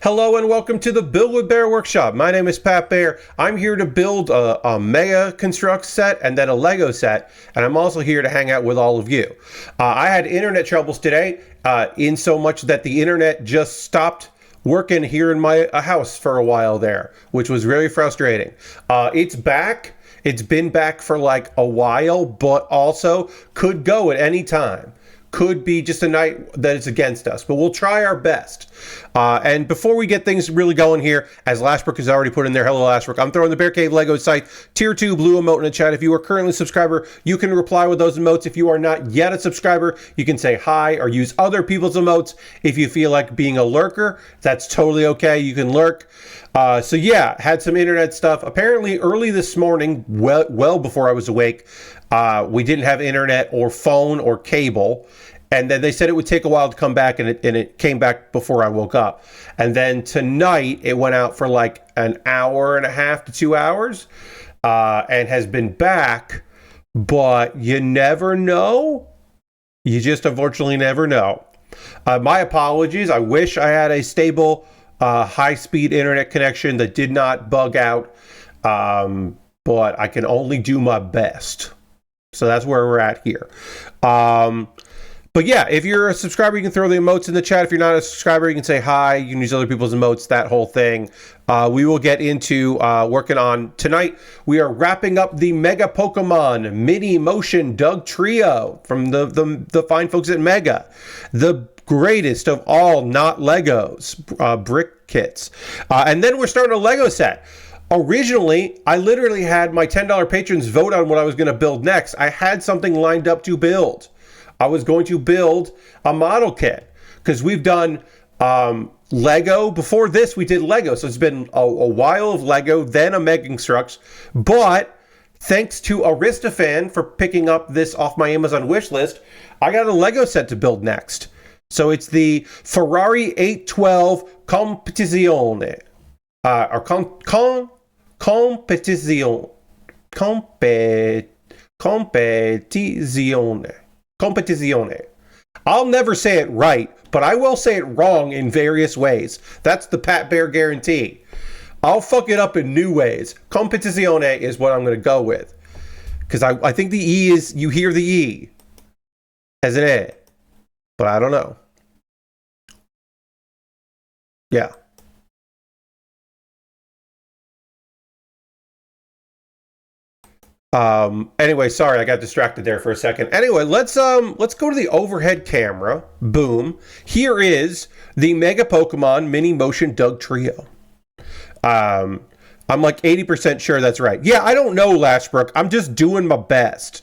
Hello and welcome to the Build with Bear Workshop. My name is Pat Baer. I'm here to build a Mega Construct set and then a Lego set, and I'm also here to hang out with all of you. I had internet troubles today, in so much that the internet just stopped working here in my house for a while there, which was really frustrating. It's back. It's been back for like a while, but also could go at any time. Could be just a night that it's against us, but we'll try our best. And before we get things really going here, as Lashbrook has already put in there, hello Lashbrook, I'm throwing the Bear Cave Lego site tier 2 blue emote in the chat. If you are currently a subscriber, you can reply with those emotes. If you are not yet a subscriber, you can say hi or use other people's emotes. If you feel like being a lurker, that's totally okay. You can lurk. So yeah, had some internet stuff. Apparently early this morning, well before I was awake, we didn't have internet or phone or cable. And then they said it would take a while to come back, and it came back before I woke up. And then tonight, it went out for like an hour and a half to 2 hours, and has been back. But you never know. You just unfortunately never know. My apologies. I wish I had a stable, high-speed internet connection that did not bug out. But I can only do my best. So that's where we're at here. But yeah, if you're a subscriber, you can throw the emotes in the chat. If you're not a subscriber, you can say hi. You can use other people's emotes, that whole thing. We will get into working on tonight. We are wrapping up the Mega Pokemon Mini Motion Dugtrio from the fine folks at Mega. The greatest of all not Legos, brick kits. And then we're starting a Lego set. Originally, I literally had my $10 patrons vote on what I was going to build next. I had something lined up to build. I was going to build a model kit because we've done Lego. Before this, we did Lego. So it's been a while of Lego, then a Mega Constructs. But thanks to Aristofan for picking up this off my Amazon wish list, I got a Lego set to build next. So it's the Ferrari 812 Competizione. Or Competizione. I'll never say it right, but I will say it wrong in various ways. That's the Pat Bear guarantee. I'll fuck it up in new ways. Competizione is what I'm going to go with. Because I think the E is, you hear the E as an A. But I don't know. Yeah. Anyway, sorry, I got distracted there for a second. Anyway, let's go to the overhead camera. Boom. Here is the Mega Pokemon Mini Motion Dugtrio. I'm like 80% sure that's right. Yeah, I don't know, Lashbrook. I'm just doing my best.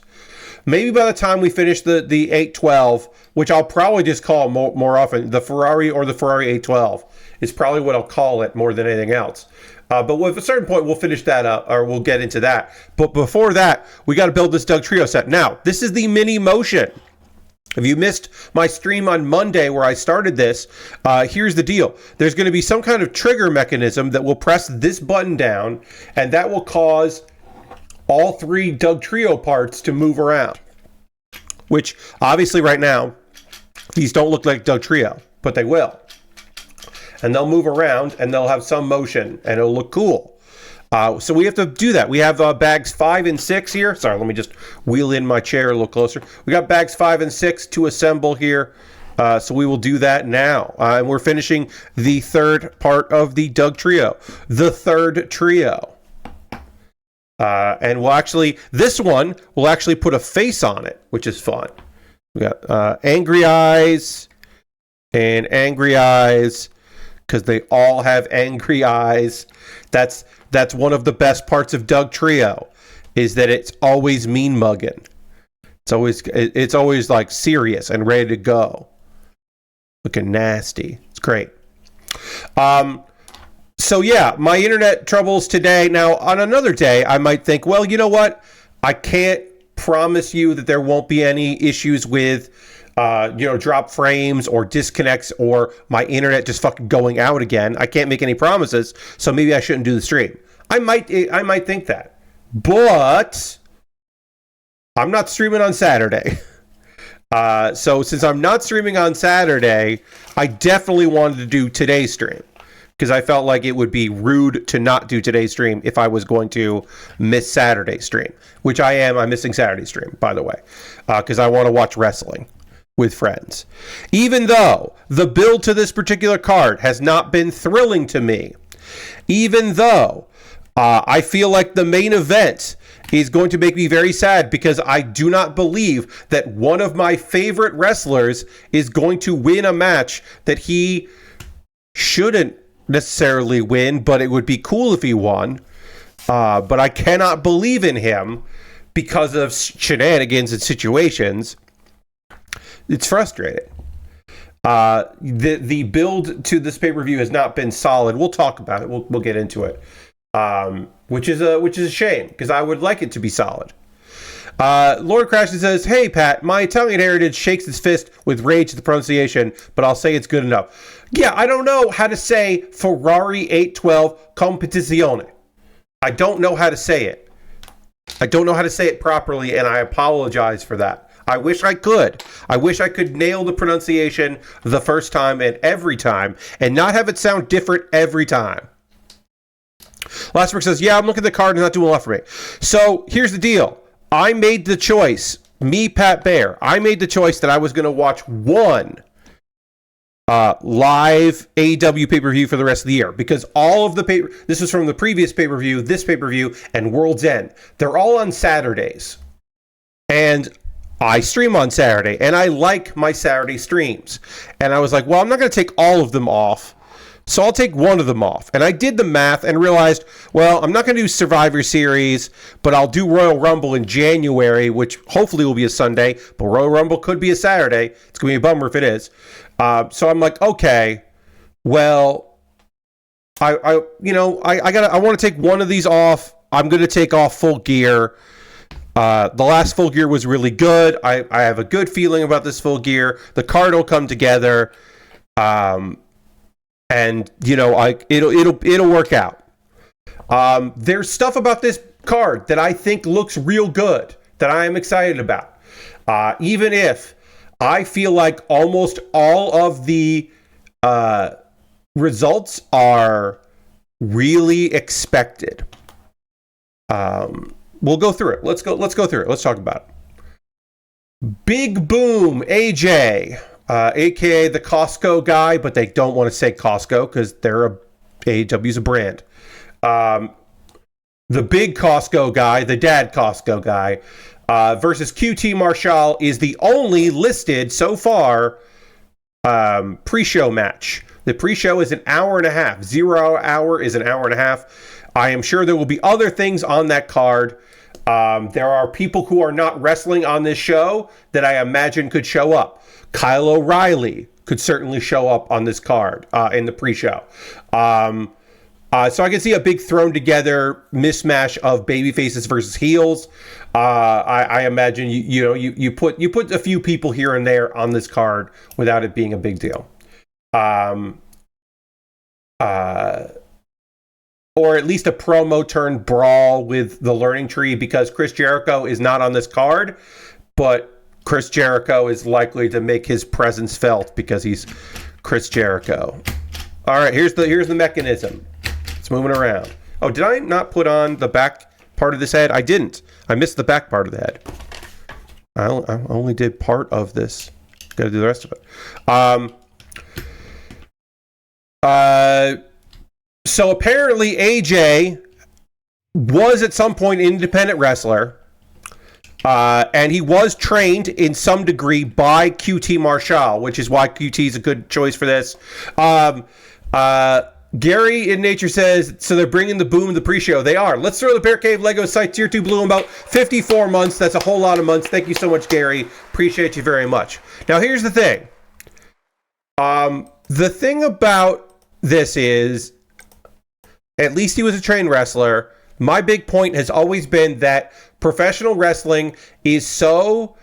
Maybe by the time we finish the 812, which I'll probably just call more often, the Ferrari or the Ferrari 812 is probably what I'll call it more than anything else. But at a certain point, we'll finish that up, or we'll get into that. But before that, we got to build this Dugtrio set. Now, this is the Mini Motion. If you missed my stream on Monday where I started this, here's the deal. There's going to be some kind of trigger mechanism that will press this button down, and that will cause all three Dugtrio parts to move around. Which, obviously, right now, these don't look like Dugtrio, but they will. And they'll move around, and they'll have some motion, and it'll look cool. So we have to do that. We have bags 5 and 6 here. Sorry, let me just wheel in my chair a little closer. We got bags 5 and 6 to assemble here. So we will do that now. And we're finishing the third part of the Dugtrio. The third trio. And we'll actually, this one, we'll actually put a face on it, which is fun. We got angry eyes and angry eyes. Because they all have angry eyes. That's one of the best parts of Dugtrio, is that it's always mean mugging. It's always like serious and ready to go. Looking nasty. It's great. So yeah, my internet troubles today. Now on another day, I might think, well, you know what? I can't promise you that there won't be any issues with drop frames or disconnects or my internet just fucking going out again. I can't make any promises, so maybe I shouldn't do the stream. I might think that. But I'm not streaming on Saturday. So since I'm not streaming on Saturday, I definitely wanted to do today's stream. because I felt like it would be rude to not do today's stream if I was going to miss Saturday's stream, which I am. I'm missing Saturday's stream, by the way, because I want to watch wrestling with friends. Even though the build to this particular card has not been thrilling to me, even though I feel like the main event is going to make me very sad because I do not believe that one of my favorite wrestlers is going to win a match that he shouldn't necessarily win, but it would be cool if he won. But I cannot believe in him because of shenanigans and situations. It's frustrating. The build to this pay-per-view has not been solid. We'll talk about it. We'll get into it. Which is a shame because I would like it to be solid. Lord Crashton says, "Hey Pat, my Italian heritage shakes its fist with rage at the pronunciation, but I'll say it's good enough." Yeah, I don't know how to say Ferrari 812 Competizione. I don't know how to say it. I don't know how to say it properly, and I apologize for that. I wish I could. I wish I could nail the pronunciation the first time and every time, and not have it sound different every time. Lastbrook says, "Yeah, I'm looking at the card and not doing a lot for me." So here's the deal. I made the choice, me, Pat Baer, I made the choice that I was going to watch one live AEW pay-per-view for the rest of the year because all of the this was from the previous pay-per-view, this pay-per-view, and World's End. They're all on Saturdays. And I stream on Saturday, and I like my Saturday streams. And I was like, well, I'm not going to take all of them off. So I'll take one of them off. And I did the math and realized, well, I'm not going to do Survivor Series, but I'll do Royal Rumble in January, which hopefully will be a Sunday, but Royal Rumble could be a Saturday. It's going to be a bummer if it is. So I'm like, okay, well, I want to take one of these off. I'm going to take off Full Gear. The last Full Gear was really good. I have a good feeling about this Full Gear. The card will come together. And it'll work out. There's stuff about this card that I think looks real good that I am excited about. Even if I feel like almost all of the results are really expected. We'll go through it. Let's go through it. Let's talk about it. Big Boom AJ. AKA the Costco guy, but they don't want to say Costco because AEW's a brand. The big Costco guy, the dad Costco guy, versus QT Marshall is the only listed so far pre-show match. The pre-show is an hour and a half. 0 hour is an hour and a half. I am sure there will be other things on that card. There are people who are not wrestling on this show that I imagine could show up. Kyle O'Reilly could certainly show up on this card in the pre-show. So I can see a big thrown together mismatch of baby faces versus heels. I imagine you put a few people here and there on this card without it being a big deal. Or at least a promo turn brawl with the Learning Tree because Chris Jericho is not on this card, but Chris Jericho is likely to make his presence felt because he's Chris Jericho. All right, here's the mechanism. It's moving around. Oh, did I not put on the back part of this head? I didn't. I missed the back part of the head. I only did part of this. Got to do the rest of it. So apparently AJ was at some point an independent wrestler. And he was trained in some degree by QT Marshall, which is why QT is a good choice for this. Gary in Nature says, so they're bringing the Boom in the pre-show. They are. Let's throw the Bear Cave Lego site Tier 2 Blue in about 54 months. That's a whole lot of months. Thank you so much, Gary. Appreciate you very much. Now, here's the thing. The thing about this is, at least he was a trained wrestler. My big point has always been that professional wrestling is so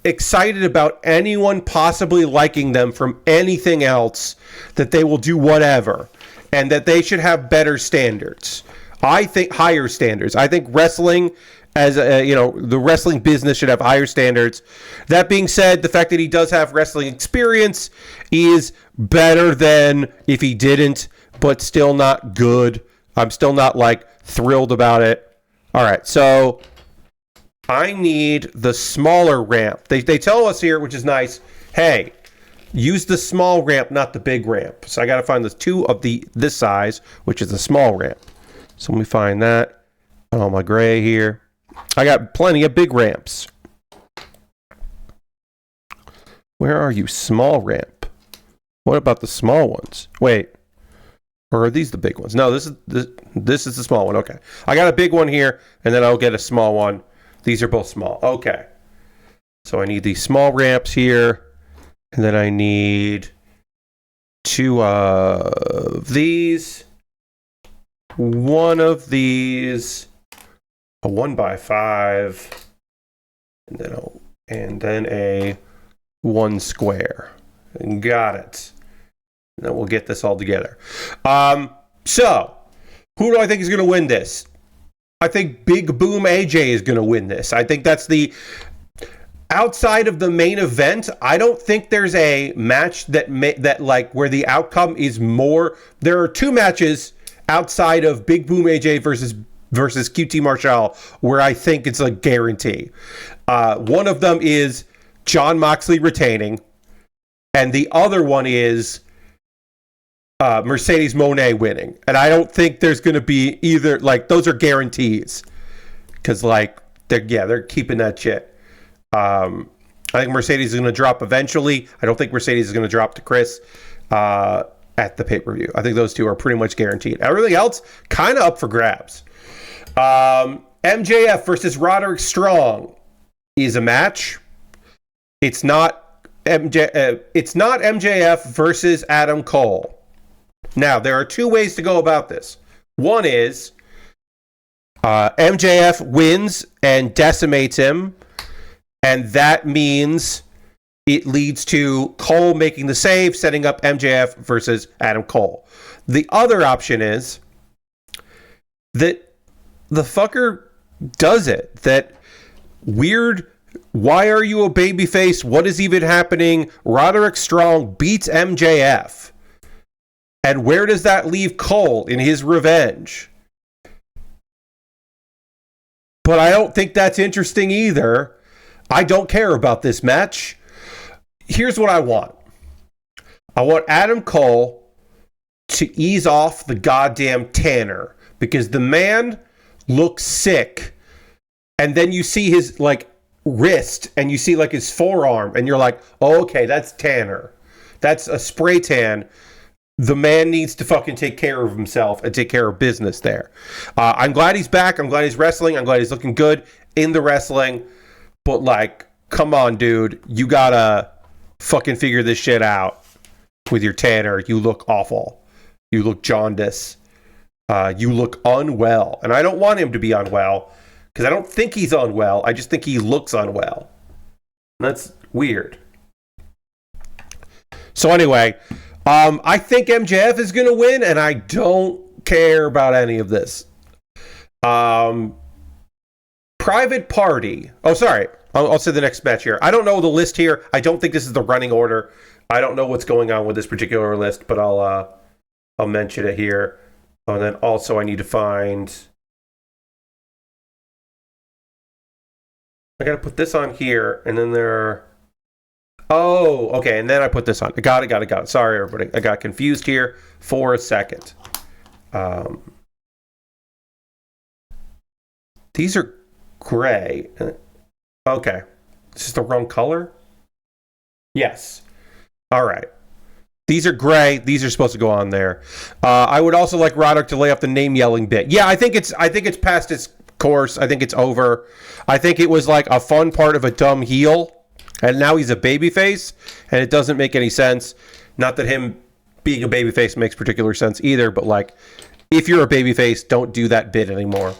excited about anyone possibly liking them from anything else that they will do whatever, and that they should have better standards. I think higher standards. I think wrestling as the wrestling business should have higher standards. That being said, the fact that he does have wrestling experience is better than if he didn't, but still not good. I'm still not like thrilled about it. All right, so I need the smaller ramp. They tell us here, which is nice, hey, use the small ramp, not the big ramp. So I got to find the two of this size, which is the small ramp. So let me find that. Oh, my gray here. I got plenty of big ramps. Where are you? Small ramp. What about the small ones? Wait. Or are these the big ones? No, this is the small one. Okay. I got a big one here, and then I'll get a small one. These are both small. Okay. So I need these small ramps here, and then I need two of these, one of these, a 1x5, and then a 1 square. And got it. And then we'll get this all together. So, who do I think is going to win this? I think Big Boom AJ is going to win this. I think that's outside of the main event. I don't think there's a match that like where the outcome is more. There are two matches outside of Big Boom AJ versus QT Marshall where I think it's a guarantee. One of them is Jon Moxley retaining, and the other one is Mercedes Moné winning. And I don't think there's going to be either, like, those are guarantees. Because, like, they're keeping that shit. I think Mercedes is going to drop eventually. I don't think Mercedes is going to drop to Chris at the pay-per-view. I think those two are pretty much guaranteed. Everything else, kind of up for grabs. MJF versus Roderick Strong is a match. It's not MJF versus Adam Cole. Now, there are two ways to go about this. One is MJF wins and decimates him, and that means it leads to Cole making the save, setting up MJF versus Adam Cole. The other option is that the fucker does it. That weird, why are you a babyface? What is even happening? Roderick Strong beats MJF. And where does that leave Cole in his revenge? But I don't think that's interesting either. I don't care about this match. Here's what I want. I want Adam Cole to ease off the goddamn tanner. Because the man looks sick. And then you see his, like, wrist. And you see, like, his forearm. And you're like, oh, okay, that's tanner. That's a spray tan. The man needs to fucking take care of himself and take care of business there. I'm glad he's back. I'm glad he's wrestling. I'm glad he's looking good in the wrestling. But, like, come on, dude. You gotta fucking figure this shit out with your tanner. You look awful. You look jaundice. You look unwell. And I don't want him to be unwell because I don't think he's unwell. I just think he looks unwell. That's weird. So anyway, I think MJF is going to win, and I don't care about any of this. Private Party. Oh, sorry. I'll say the next match here. I don't know the list here. I don't think this is the running order. I don't know what's going on with this particular list, but I'll mention it here. Oh, and then also I need to find... I got to put this on here, and then there are... Oh, okay, and then I put this on. Got it. Sorry, everybody. I got confused here for a second. These are gray. Okay. Is this the wrong color? Yes. All right. These are gray. These are supposed to go on there. I would also like Roderick to lay off the name yelling bit. Yeah, I think it's past its course. I think it's over. I think it was like a fun part of a dumb heel. And now he's a babyface, and it doesn't make any sense. Not that him being a babyface makes particular sense either, but, like, if you're a babyface, don't do that bit anymore.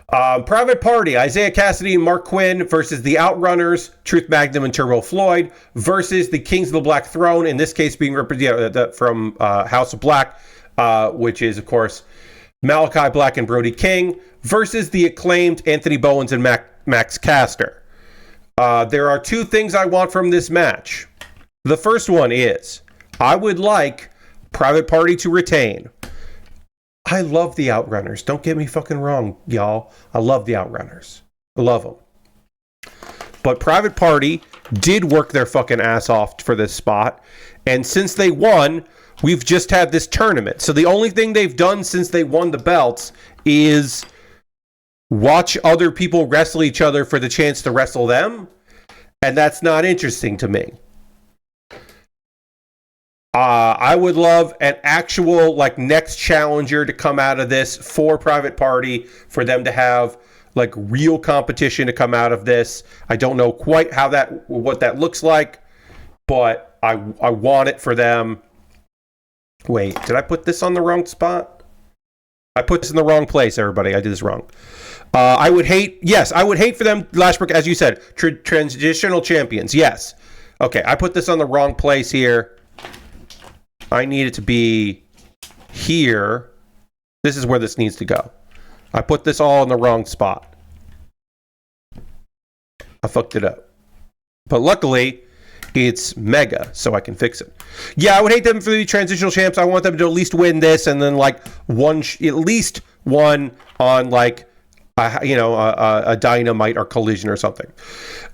Private Party, Isaiah Cassidy and Mark Quinn versus the Outrunners, Truth Magnum and Turbo Floyd, versus the Kings of the Black Throne, in this case being represented from House of Black, which is, of course, Malachi Black and Brody King versus the acclaimed Anthony Bowens and Max Caster. There are two things I want from this match. The first one is, I would like Private Party to retain. I love the Outrunners. Don't get me fucking wrong, y'all. I love the Outrunners. I love them. But Private Party did work their fucking ass off for this spot. And since they won, we've just had this tournament. So the only thing they've done since they won the belts is watch other people wrestle each other for the chance to wrestle them. And that's not interesting to me. I would love an actual next challenger to come out of this for Private Party, for them to have real competition to come out of this. I don't know quite what that looks like, but I want it for them. Wait, did I put this on the wrong spot? I put this in the wrong place, everybody. I did this wrong. I would hate for them, Lashbrook, as you said, transitional champions. Yes. Okay, I put this on the wrong place here. I need it to be here. This is where this needs to go. I put this all in the wrong spot. I fucked it up. But luckily, it's Mega, so I can fix it. Yeah, I would hate them for the transitional champs. I want them to at least win this, and then at least one on a Dynamite or Collision or something.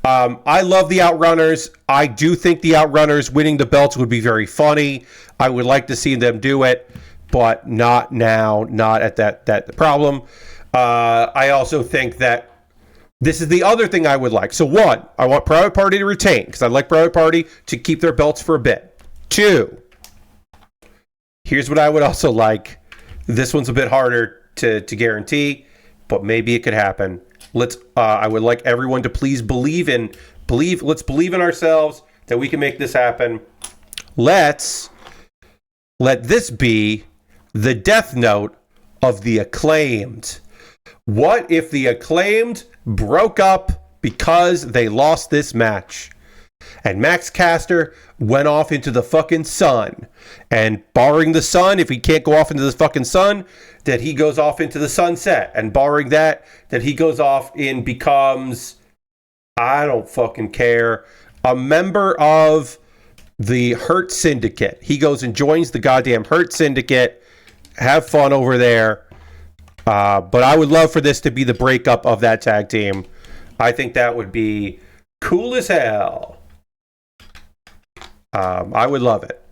I love the Outrunners. I do think the Outrunners winning the belts would be very funny. I would like to see them do it, but not now, not at that problem. I also think that this is the other thing I would like. So one, I want Private Party to retain, because I'd like Private Party to keep their belts for a bit. Two, here's what I would also like. This one's a bit harder to guarantee, but maybe it could happen. I would like everyone to please let's believe in ourselves that we can make this happen. Let this be the death note of the Acclaimed. What if the Acclaimed broke up because they lost this match? And Max Caster went off into the fucking sun. And barring the sun, if he can't go off into the fucking sun, that he goes off into the sunset. And barring that he goes off and becomes, I don't fucking care, a member of the Hurt Syndicate. He goes and joins the goddamn Hurt Syndicate. Have fun over there. But I would love for this to be the breakup of that tag team. I think that would be cool as hell. I would love it.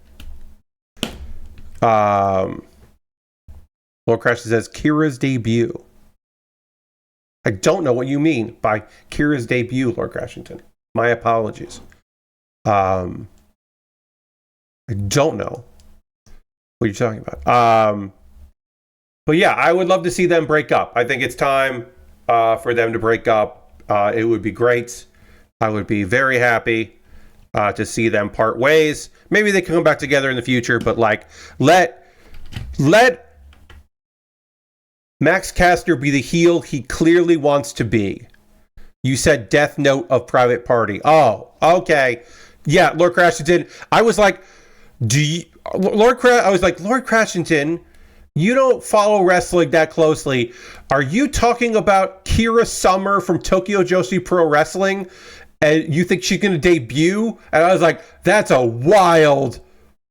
Lord Crash says Kira's debut. I don't know what you mean by Kira's debut, Lord Crashington. My apologies. I don't know what you're talking about. But yeah, I would love to see them break up. I think it's time for them to break up. It would be great. I would be very happy to see them part ways. Maybe they can come back together in the future, but let Max Caster be the heel he clearly wants to be. You said death note of Private Party. Oh, okay. Yeah, Lord Crashington. I was like, Lord Crashington, you don't follow wrestling that closely. Are you talking about Kira Summer from Tokyo Joshi Pro Wrestling? And you think she's going to debut? And I was like, that's a wild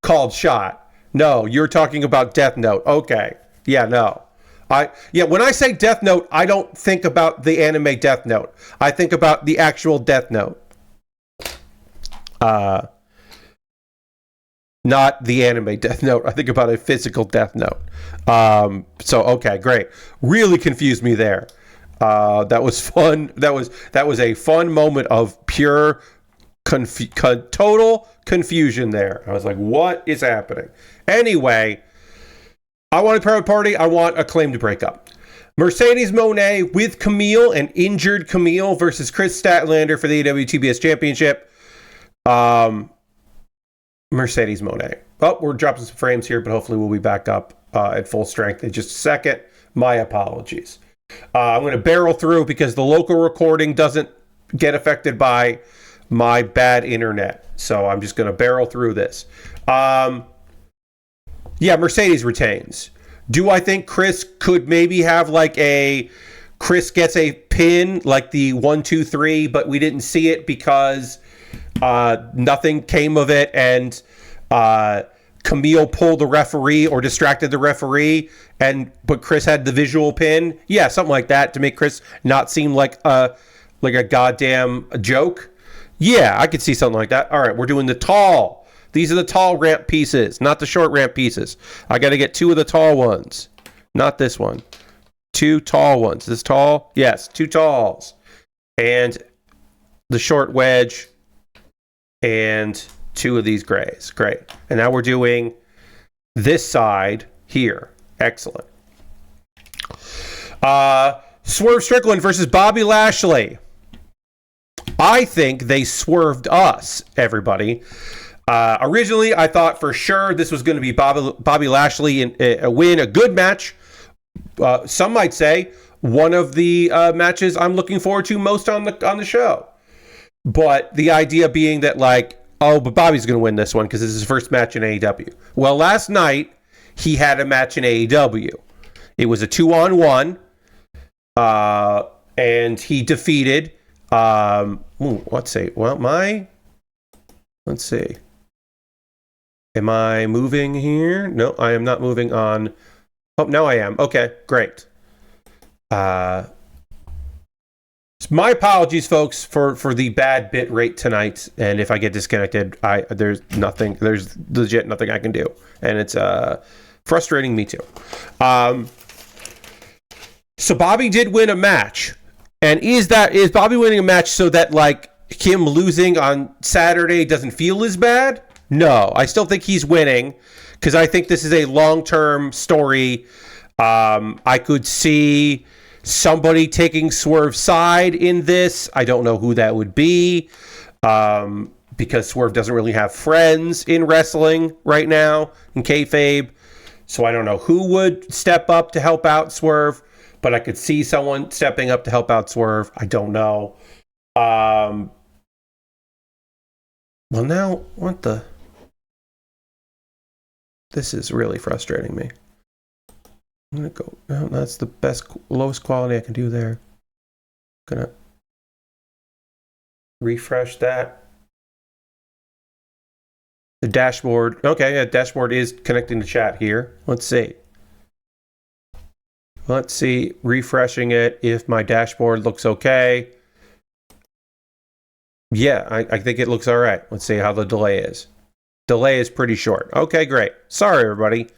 called shot. No, you're talking about Death Note. Okay. Yeah, no. When I say Death Note, I don't think about the anime Death Note. I think about the actual Death Note. Not the anime Death Note. I think about a physical Death Note. So okay, great. Really confused me there. That was fun. That was a fun moment of pure total confusion there. I was like, what is happening? Anyway, I want a Private Party. I want Acclaim to break up. Mercedes Moné with Camille, an injured Camille, versus Chris Statlander for the AEW TBS Championship. Mercedes Moné. Oh, we're dropping some frames here, but hopefully we'll be back up at full strength in just a second. My apologies. I'm going to barrel through because the local recording doesn't get affected by my bad internet. So I'm just going to barrel through this. Yeah, Mercedes retains. Do I think Chris could maybe have like Chris gets a pin like the 1, 2, 3, but we didn't see it because nothing came of it, and Camille pulled the referee or distracted the referee, but Chris had the visual pin? Yeah, something like that to make Chris not seem like a goddamn joke. Yeah, I could see something like that. All right, we're doing the tall. These are the tall ramp pieces, not the short ramp pieces. I got to get 2 of the tall ones, not this one. 2 tall ones. This tall? Yes, 2 talls. And the short wedge and 2 of these grays. Great. And now we're doing this side here. Excellent. Swerve Strickland versus Bobby Lashley. I think they swerved us, everybody. Originally, I thought for sure this was going to be Bobby Lashley in a win, a good match. Some might say one of the matches I'm looking forward to most on the show. But the idea being that but Bobby's going to win this one because this is his first match in AEW. Well, last night he had a match in AEW. It was a 2-on-1, and he defeated. Let's see. Let's see. Am I moving here? No, I am not moving on. Oh, no, I am. Okay, great. My apologies, folks, for the bad bit rate tonight. And if I get disconnected, there's legit nothing I can do. And it's frustrating me too. So Bobby did win a match. And is Bobby winning a match so that him losing on Saturday doesn't feel as bad? No, I still think he's winning because I think this is a long-term story. I could see somebody taking Swerve's side in this. I don't know who that would be because Swerve doesn't really have friends in wrestling right now in kayfabe. So I don't know who would step up to help out Swerve, but I could see someone stepping up to help out Swerve. I don't know. Well, now, what the... This is really frustrating me. I'm going to go... No, that's the lowest quality I can do there. Going to refresh that. The dashboard. Okay, yeah, dashboard is connecting to chat here. Let's see. Let's see, refreshing it, if my dashboard looks okay. Yeah, I think it looks all right. Let's see how the delay is. Delay is pretty short. Okay, great. Sorry, everybody.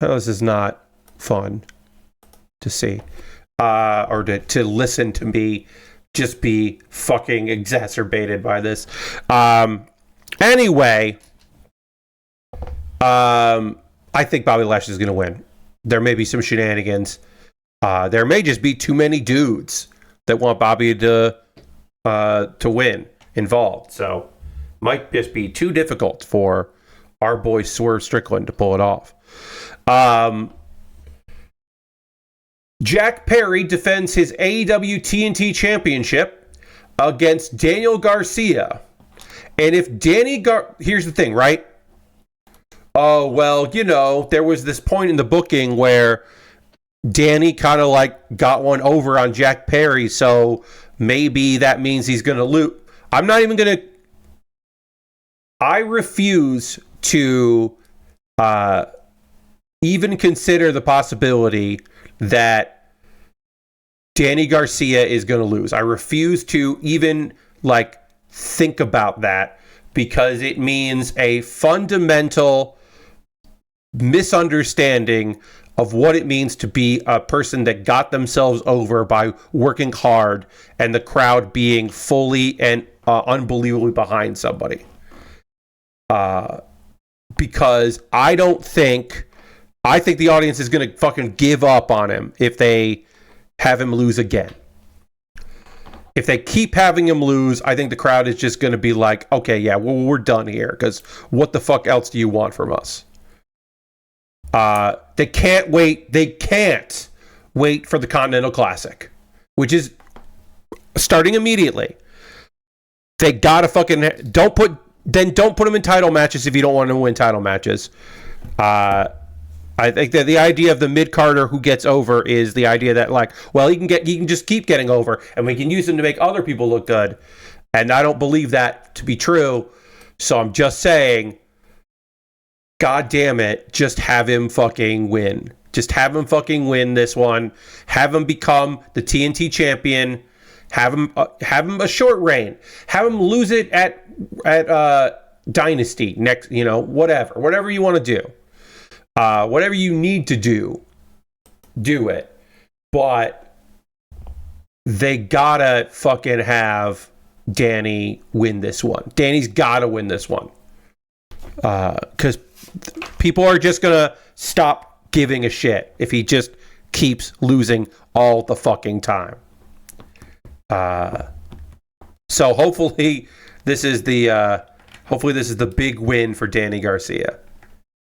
Oh, this is not fun to see. Or to listen to me just be fucking exacerbated by this. Anyway, I think Bobby Lashley is going to win. There may be some shenanigans. There may just be too many dudes that want Bobby to win involved. So might just be too difficult for our boy Swerve Strickland to pull it off. Jack Perry defends his AEW TNT Championship against Daniel Garcia. And if here's the thing, right? Oh, well, there was this point in the booking where Danny kind of got one over on Jack Perry, so maybe that means he's going to lose. I'm not even going to... I refuse to even consider the possibility that Danny Garcia is going to lose. I refuse to even think about that because it means a fundamental misunderstanding of what it means to be a person that got themselves over by working hard and the crowd being fully and unbelievably behind somebody. Because I think the audience is going to fucking give up on him if they have him lose again. If they keep having him lose, I think the crowd is just going to be like, okay, yeah, well, we're done here because what the fuck else do you want from us? They can't wait. They can't wait for the Continental Classic, which is starting immediately. They gotta fucking don't put them in title matches if you don't want to win title matches. I I think that the idea of the mid-carder who gets over is the idea that, like, well, he can just keep getting over, and we can use him to make other people look good. And I don't believe that to be true. So I'm just saying, God damn it, just have him fucking win. Just have him fucking win this one. Have him become the TNT champion. Have him a short reign. Have him lose it at Dynasty next. Whatever you want to do. Whatever you need to do it. But they gotta fucking have Danny win this one. Danny's gotta win this one. Because people are just gonna stop giving a shit if he just keeps losing all the fucking time. So hopefully this is the big win for Danny Garcia,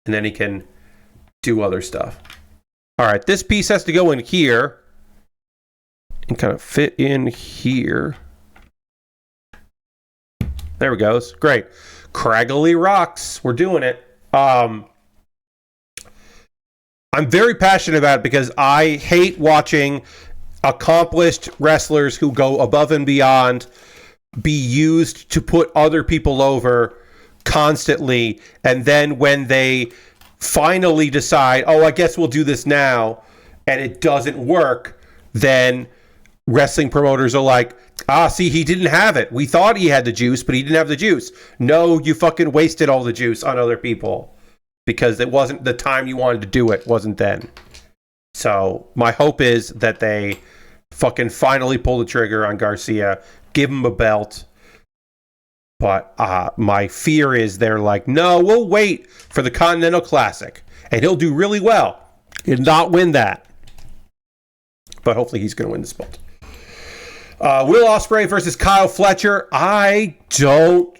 and then he can do other stuff. All right, this piece has to go in here and kind of fit in here. There we go. Great. Craggly rocks. We're doing it. I'm very passionate about it because I hate watching accomplished wrestlers who go above and beyond be used to put other people over constantly, and then when they finally decide, oh, I guess we'll do this now, and it doesn't work, then wrestling promoters are like, see, he didn't have it. We thought he had the juice, but he didn't have the juice. No, you fucking wasted all the juice on other people because it wasn't the time you wanted to do it, wasn't then. So my hope is that they fucking finally pull the trigger on Garcia, give him a belt. But my fear is they're like, no, we'll wait for the Continental Classic, and he'll do really well and not win that. But hopefully he's going to win this belt. Will Ospreay versus Kyle Fletcher. I don't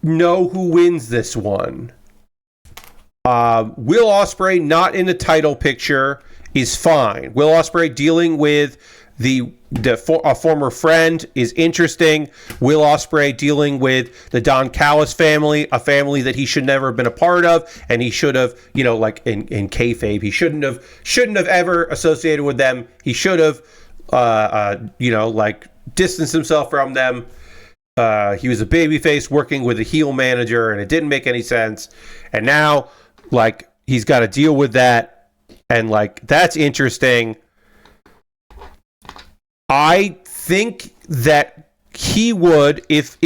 know who wins this one. Will Ospreay not in the title picture is fine. Will Ospreay dealing with a former friend is interesting. Will Ospreay dealing with the Don Callis family, a family that he should never have been a part of, and he should have, like in kayfabe, he shouldn't have ever associated with them. He should have, distanced himself from them. He was a babyface working with a heel manager, and it didn't make any sense. And now, he's got to deal with that, and that's interesting. I think that he would, if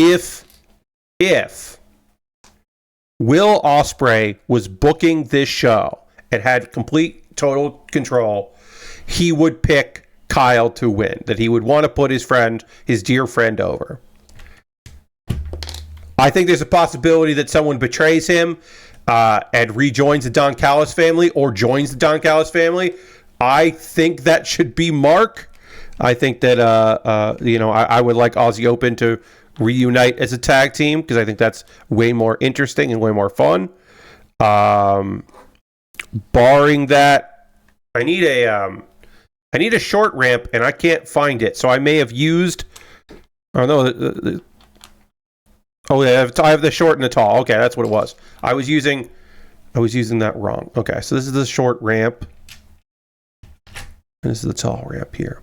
Will Ospreay was booking this show and had complete, total control, he would pick Kyle to win. That he would want to put his dear friend over. I think there's a possibility that someone betrays him and rejoins the Don Callis family or joins the Don Callis family. I think that should be Mark. I think that, I would like Aussie Open to reunite as a tag team because I think that's way more interesting and way more fun. Barring that, I need a short ramp and I can't find it. So I may have used, oh no, I have the short and the tall. Okay, that's what it was. I was using that wrong. Okay, so this is the short ramp. And this is the tall ramp here.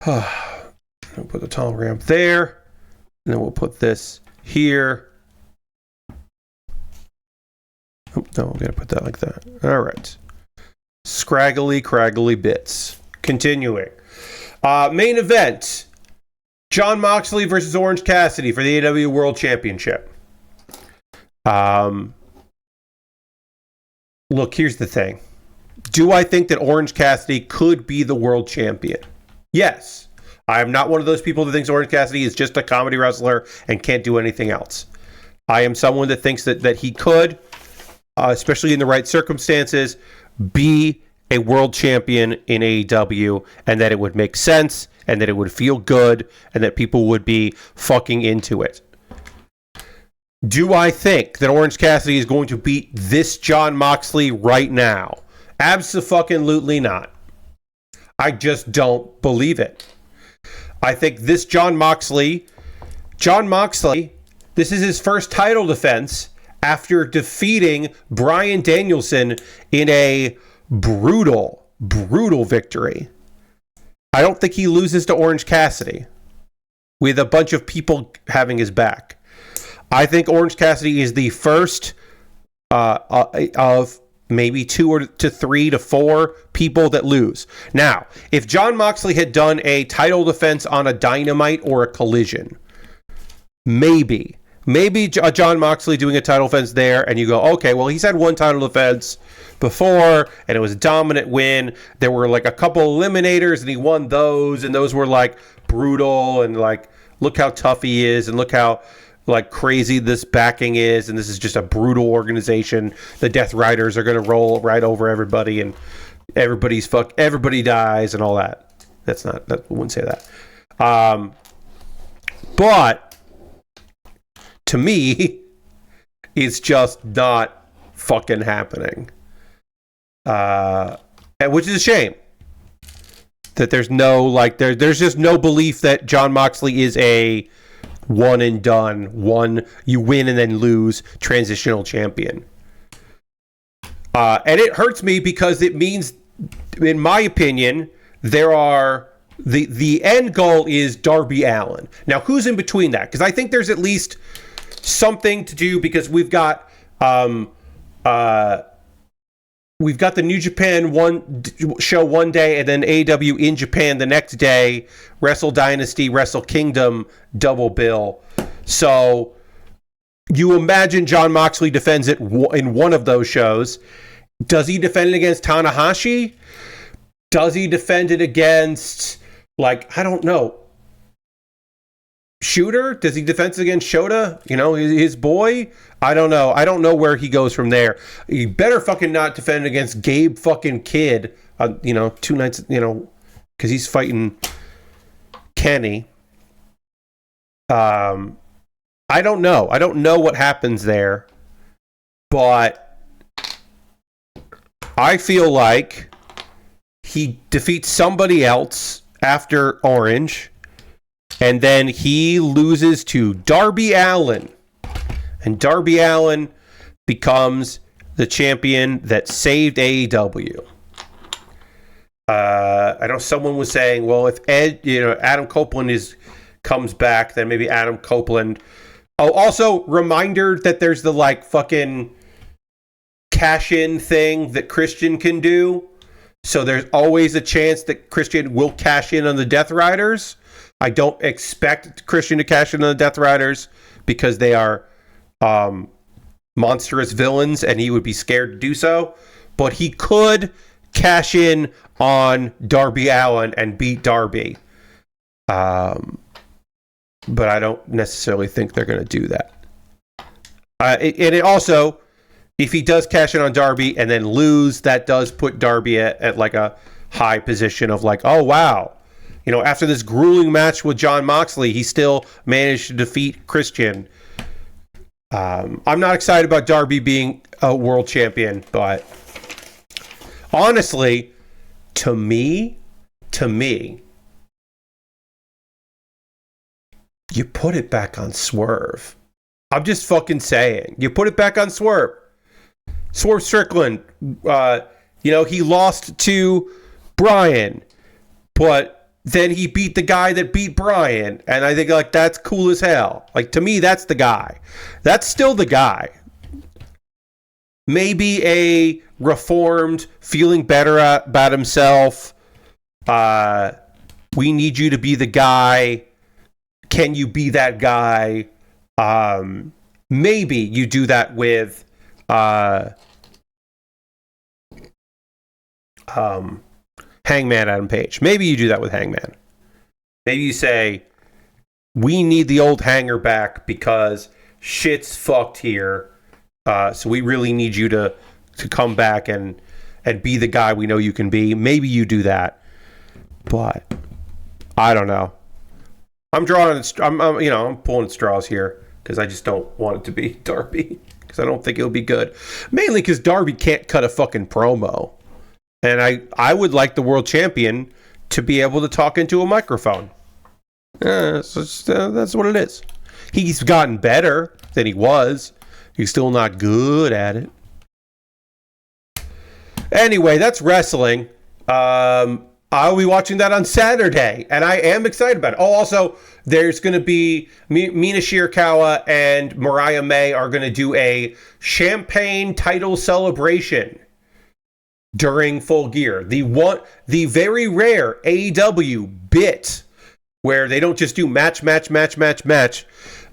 We'll put the tall ramp there, and then we'll put this here. Oh, no, we're going to put that like that. All right. Scraggly bits. Continuing. Main event. Jon Moxley versus Orange Cassidy for the AEW World Championship. Look, here's the thing. Do I think that Orange Cassidy could be the world champion? Yes. I am not one of those people that thinks Orange Cassidy is just a comedy wrestler and can't do anything else. I am someone that thinks that he could, especially in the right circumstances, be a world champion in AEW, and that it would make sense, and that it would feel good, and that people would be fucking into it. Do I think that Orange Cassidy is going to beat this Jon Moxley right now? Abso-fucking-lutely not. I just don't believe it. I think this Jon Moxley This is his first title defense after defeating Bryan Danielson in a brutal victory. I don't think he loses to Orange Cassidy with a bunch of people having his back. I think Orange Cassidy is the first of maybe 2 to 3 to 4 people that lose. Now, if Jon Moxley had done a title defense on a Dynamite or a Collision, maybe Jon Moxley doing a title defense there, and you go, okay, well, he's had one title defense before, and it was a dominant win. There were like a couple eliminators, and he won those, and those were like brutal, and like, look how tough he is, and look how like crazy this backing is, and this is just a brutal organization. The Death Riders are going to roll right over everybody, and everybody dies and all that. I wouldn't say that. But to me, it's just not fucking happening. And which is a shame. That there's no there's just no belief that Jon Moxley is a one and done, you win and then lose transitional champion. And it hurts me because it means, in my opinion, there are the end goal is Darby Allin. Now, who's in between that? Because I think there's at least something to do, because we've got the New Japan show one day, and then AEW in Japan the next day, Wrestle Dynasty, Wrestle Kingdom double bill. So you imagine Jon Moxley defends it in one of those shows. Does he defend it against Tanahashi? Does he defend it against, I don't know, Shooter? Does he defend it against Shota? His boy? I don't know. I don't know where he goes from there. He better fucking not defend it against Gabe fucking Kidd, 2 nights, because he's fighting Kenny. I don't know. I don't know what happens there, but I feel like he defeats somebody else after Orange, and then he loses to Darby Allin. And Darby Allin becomes the champion that saved AEW. I know someone was saying, well, if Adam Copeland comes back, then maybe Adam Copeland. Oh, also reminder that there's the fucking cash-in thing that Christian can do. So there's always a chance that Christian will cash in on the Death Riders. I don't expect Christian to cash in on the Death Riders because they are monstrous villains, and he would be scared to do so. But he could cash in on Darby Allin and beat Darby. But I don't necessarily think they're going to do that. And it also, if he does cash in on Darby and then lose, that does put Darby at a high position of oh, wow. After this grueling match with Jon Moxley, he still managed to defeat Christian. I'm not excited about Darby being a world champion, but honestly, to me, you put it back on Swerve. I'm just fucking saying. You put it back on Swerve. Swerve Strickland, he lost to Bryan, but then he beat the guy that beat Bryan, and I think that's cool as hell. To me, that's the guy. That's still the guy. Maybe a reformed, feeling better about himself. We need you to be the guy. Can you be that guy? Maybe you do that with Hangman Adam Page. Maybe you do that with Hangman. Maybe you say, we need the old hanger back because shit's fucked here. So we really need you to come back and be the guy we know you can be. Maybe you do that. But I don't know. I'm pulling at straws here because I just don't want it to be Darby, because I don't think it'll be good. Mainly because Darby can't cut a fucking promo. And I would like the world champion to be able to talk into a microphone. So that's what it is. He's gotten better than he was. He's still not good at it. Anyway, that's wrestling. I'll be watching that on Saturday, and I am excited about it. Oh, also, there's going to be Mina Shirakawa and Mariah May are going to do a champagne title celebration during Full Gear. The very rare AEW bit where they don't just do match. And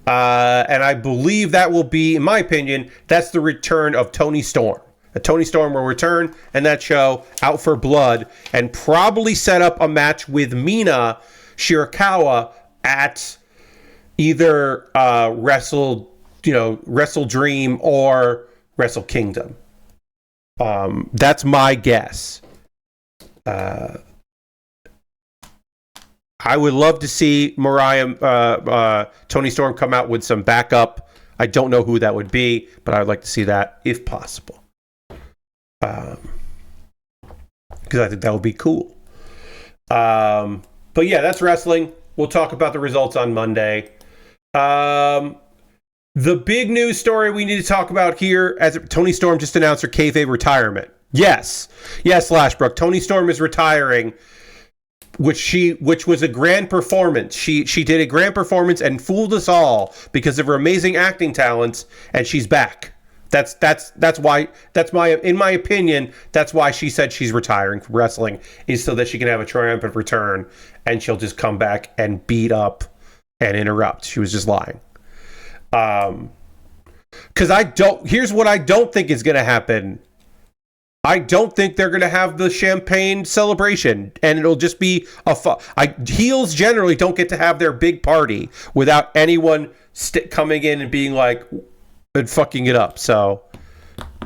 I believe that will be, in my opinion, that's the return of Toni Storm. Toni Storm will return in that show, Out for Blood, and probably set up a match with Mina Shirakawa at either Wrestle Dream or Wrestle Kingdom. That's my guess. I would love to see Toni Storm come out with some backup. I don't know who that would be, but I would like to see that if possible. Because I think that would be cool. But yeah, that's wrestling. We'll talk about the results on Monday. The big news story we need to talk about here, as Toni Storm just announced her kayfabe retirement. Yes, Lashbrook. Toni Storm is retiring, which was a grand performance. She did a grand performance and fooled us all because of her amazing acting talents, and she's back. In my opinion, that's why she said she's retiring from wrestling, is so that she can have a triumphant return, and she'll just come back and beat up and interrupt. She was just lying. Here's what I don't think is going to happen. I don't think they're going to have the champagne celebration, and it'll just be heels generally don't get to have their big party without anyone coming in and being like, and fucking it up. So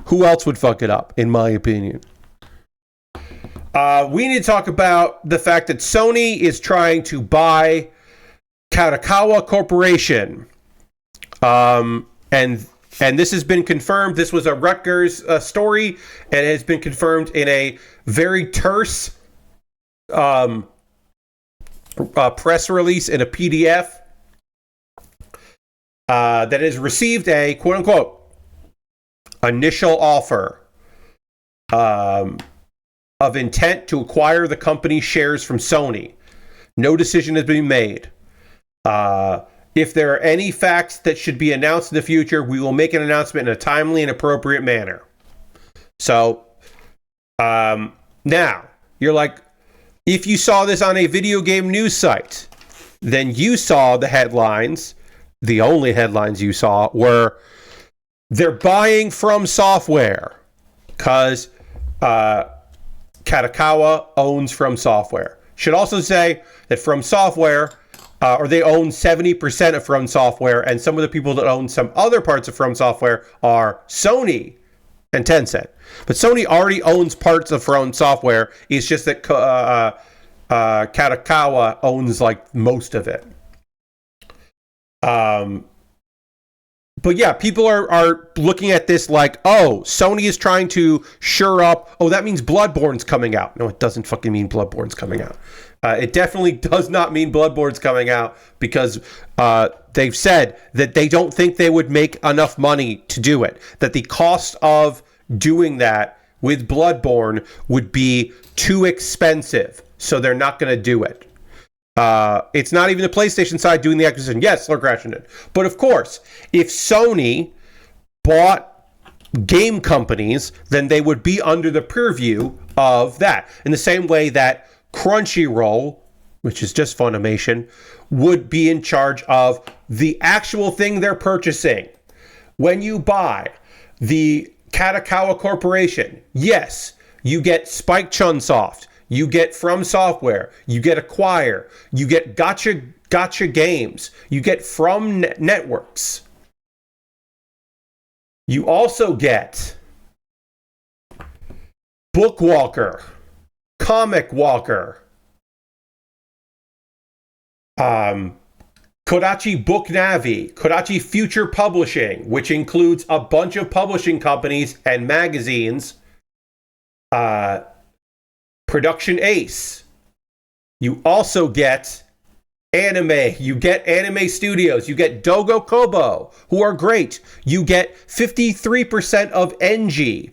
who else would fuck it up, in my opinion? We need to talk about the fact that Sony is trying to buy Kadokawa Corporation. And this has been confirmed. This was a Rutgers story, and it has been confirmed in a very terse press release in a PDF. That has received a quote-unquote initial offer of intent to acquire the company's shares from Sony. No decision has been made. If there are any facts that should be announced in the future, we will make an announcement in a timely and appropriate manner. So, now, you're like, if you saw this on a video game news site, then you saw the headlines. The only headlines you saw were they're buying From Software because Kadokawa owns From Software. Should also say that From Software, or they own 70% of From Software, and some of the people that own some other parts of From Software are Sony and Tencent. But Sony already owns parts of From Software. It's just that Kadokawa owns like most of it. But yeah, people are looking at this like, oh, Sony is trying to shore up. Oh, that means Bloodborne's coming out. No, it doesn't fucking mean Bloodborne's coming out. It definitely does not mean Bloodborne's coming out because they've said that they don't think they would make enough money to do it. That the cost of doing that with Bloodborne would be too expensive. So they're not going to do it. It's not even the PlayStation side doing the acquisition. Yes, they're crashing it. But of course, if Sony bought game companies, then they would be under the purview of that. In the same way that Crunchyroll, which is just Funimation, would be in charge of the actual thing they're purchasing. When you buy the Kadokawa Corporation, yes, you get Spike Chunsoft. You get From Software, you get Acquire, you get Gotcha Games, you get From Networks. You also get Bookwalker, Comic Walker, Kodachi Book Navi, Kodachi Future Publishing, which includes a bunch of publishing companies and magazines, Production Ace. You also get Anime. You get anime studios. You get Dogo Kobo, who are great. You get 53% of NG.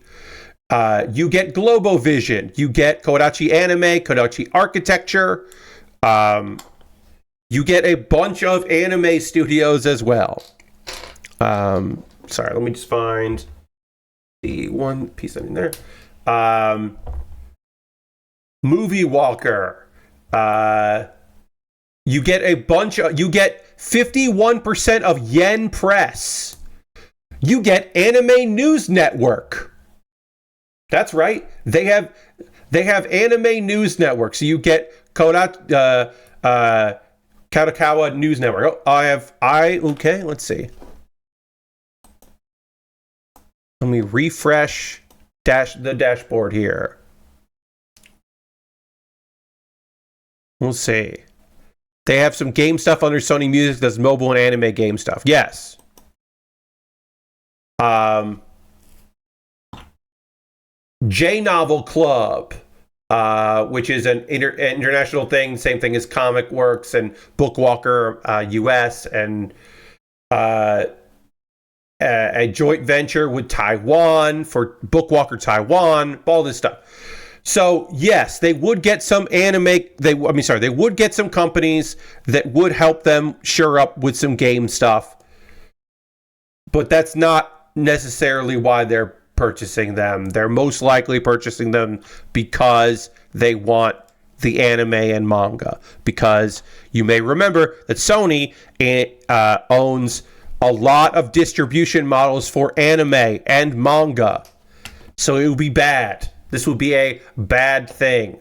You get Globovision. You get Kodachi Anime, Kodachi Architecture. You get a bunch of anime studios as well. Sorry, let me just find the one piece in there. Movie Walker. You get a bunch of... You get 51% of Yen Press. You get Anime News Network. That's right. They have Anime News Network. So you get Kadokawa News Network. Oh, okay, let's see. Let me refresh the dashboard here. We'll see. They have some game stuff under Sony Music that's mobile and anime game stuff. Yes. J-Novel Club, which is an international thing, same thing as Comic Works and Bookwalker US, and a joint venture with Taiwan for Bookwalker Taiwan, all this stuff. So yes, they would get some they would get some companies that would help them shore up with some game stuff, but that's not necessarily why they're purchasing them. They're most likely purchasing them because they want the anime and manga. Because you may remember that Sony owns a lot of distribution models for anime and manga, so it would be bad. This would be a bad thing.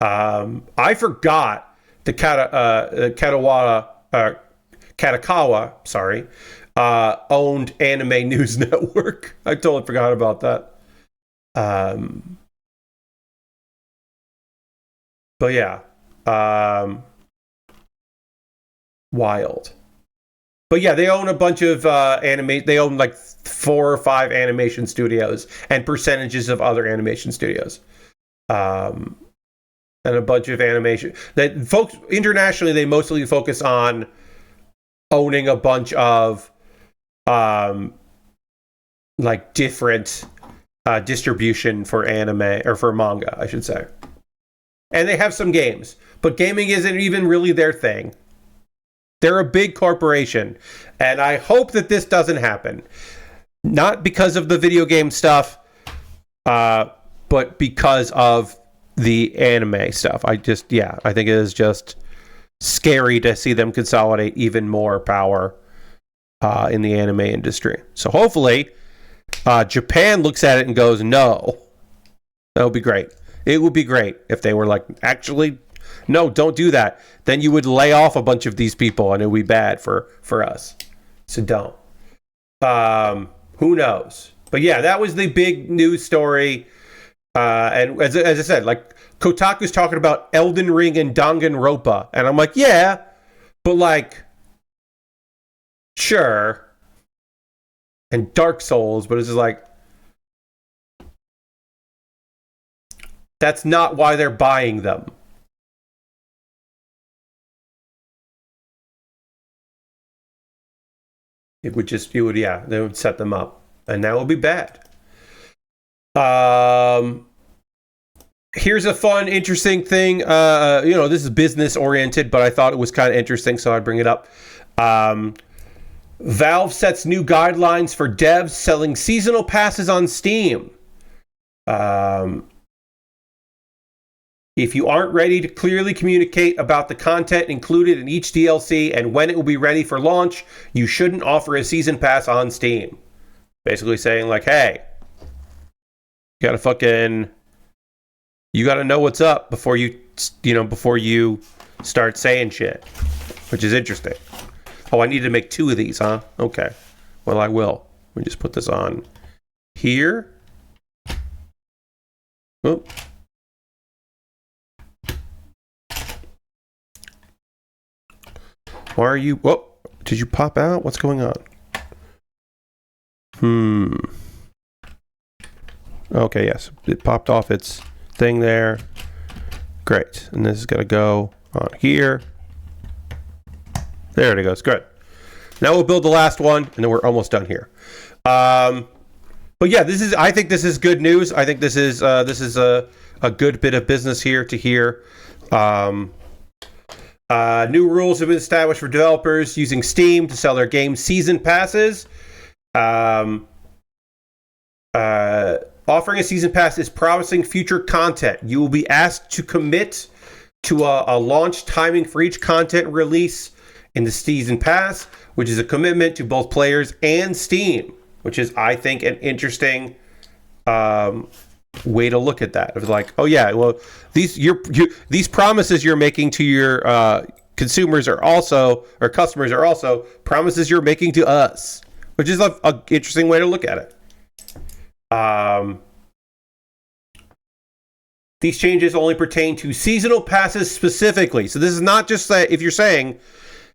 I forgot the Kadokawa, owned Anime News Network. I totally forgot about that. But yeah, wild. But yeah, they own a bunch of anime. They own like 4 or 5 animation studios and percentages of other animation studios, and a bunch of animation. That folks internationally, they mostly focus on owning a bunch of like different distribution for anime or for manga, I should say. And they have some games, but gaming isn't even really their thing. They're a big corporation, and I hope that this doesn't happen. Not because of the video game stuff, but because of the anime stuff. I think it is just scary to see them consolidate even more power in the anime industry. So hopefully, Japan looks at it and goes, no. That would be great. It would be great if they were like, actually, no, don't do that. Then you would lay off a bunch of these people, and it would be bad for us. So don't. Who knows? But yeah, that was the big news story. And as I said, like, Kotaku's talking about Elden Ring and Danganronpa. And I'm like, yeah, but like, sure. And Dark Souls, but it's just like, that's not why they're buying them. They would set them up, and that would be bad. Here's a fun, interesting thing. This is business oriented, but I thought it was kind of interesting, so I'd bring it up. Valve sets new guidelines for devs selling seasonal passes on Steam. If you aren't ready to clearly communicate about the content included in each DLC and when it will be ready for launch, you shouldn't offer a season pass on Steam. Basically saying like, hey, you gotta know what's up before you start saying shit, which is interesting. Oh, I need to make 2 of these, huh? Okay. Well, I will. Let me just put this on here. Oh. Why are you... Whoa! Did you pop out? What's going on? Okay, yes. It popped off its thing there. Great. And this is going to go on here. There it goes. Good. Now we'll build the last one, and then we're almost done here. But yeah, I think this is good news. I think this is a good bit of business here to hear. New rules have been established for developers using Steam to sell their game season passes. Offering a season pass is promising future content. You will be asked to commit to a launch timing for each content release in the season pass, which is a commitment to both players and Steam, which is, I think, an interesting way to look at that. It was like, oh yeah, well, these promises you're making to your consumers are also, or customers are also promises you're making to us, which is a interesting way to look at it. These changes only pertain to seasonal passes specifically. So this is not just that if you're saying,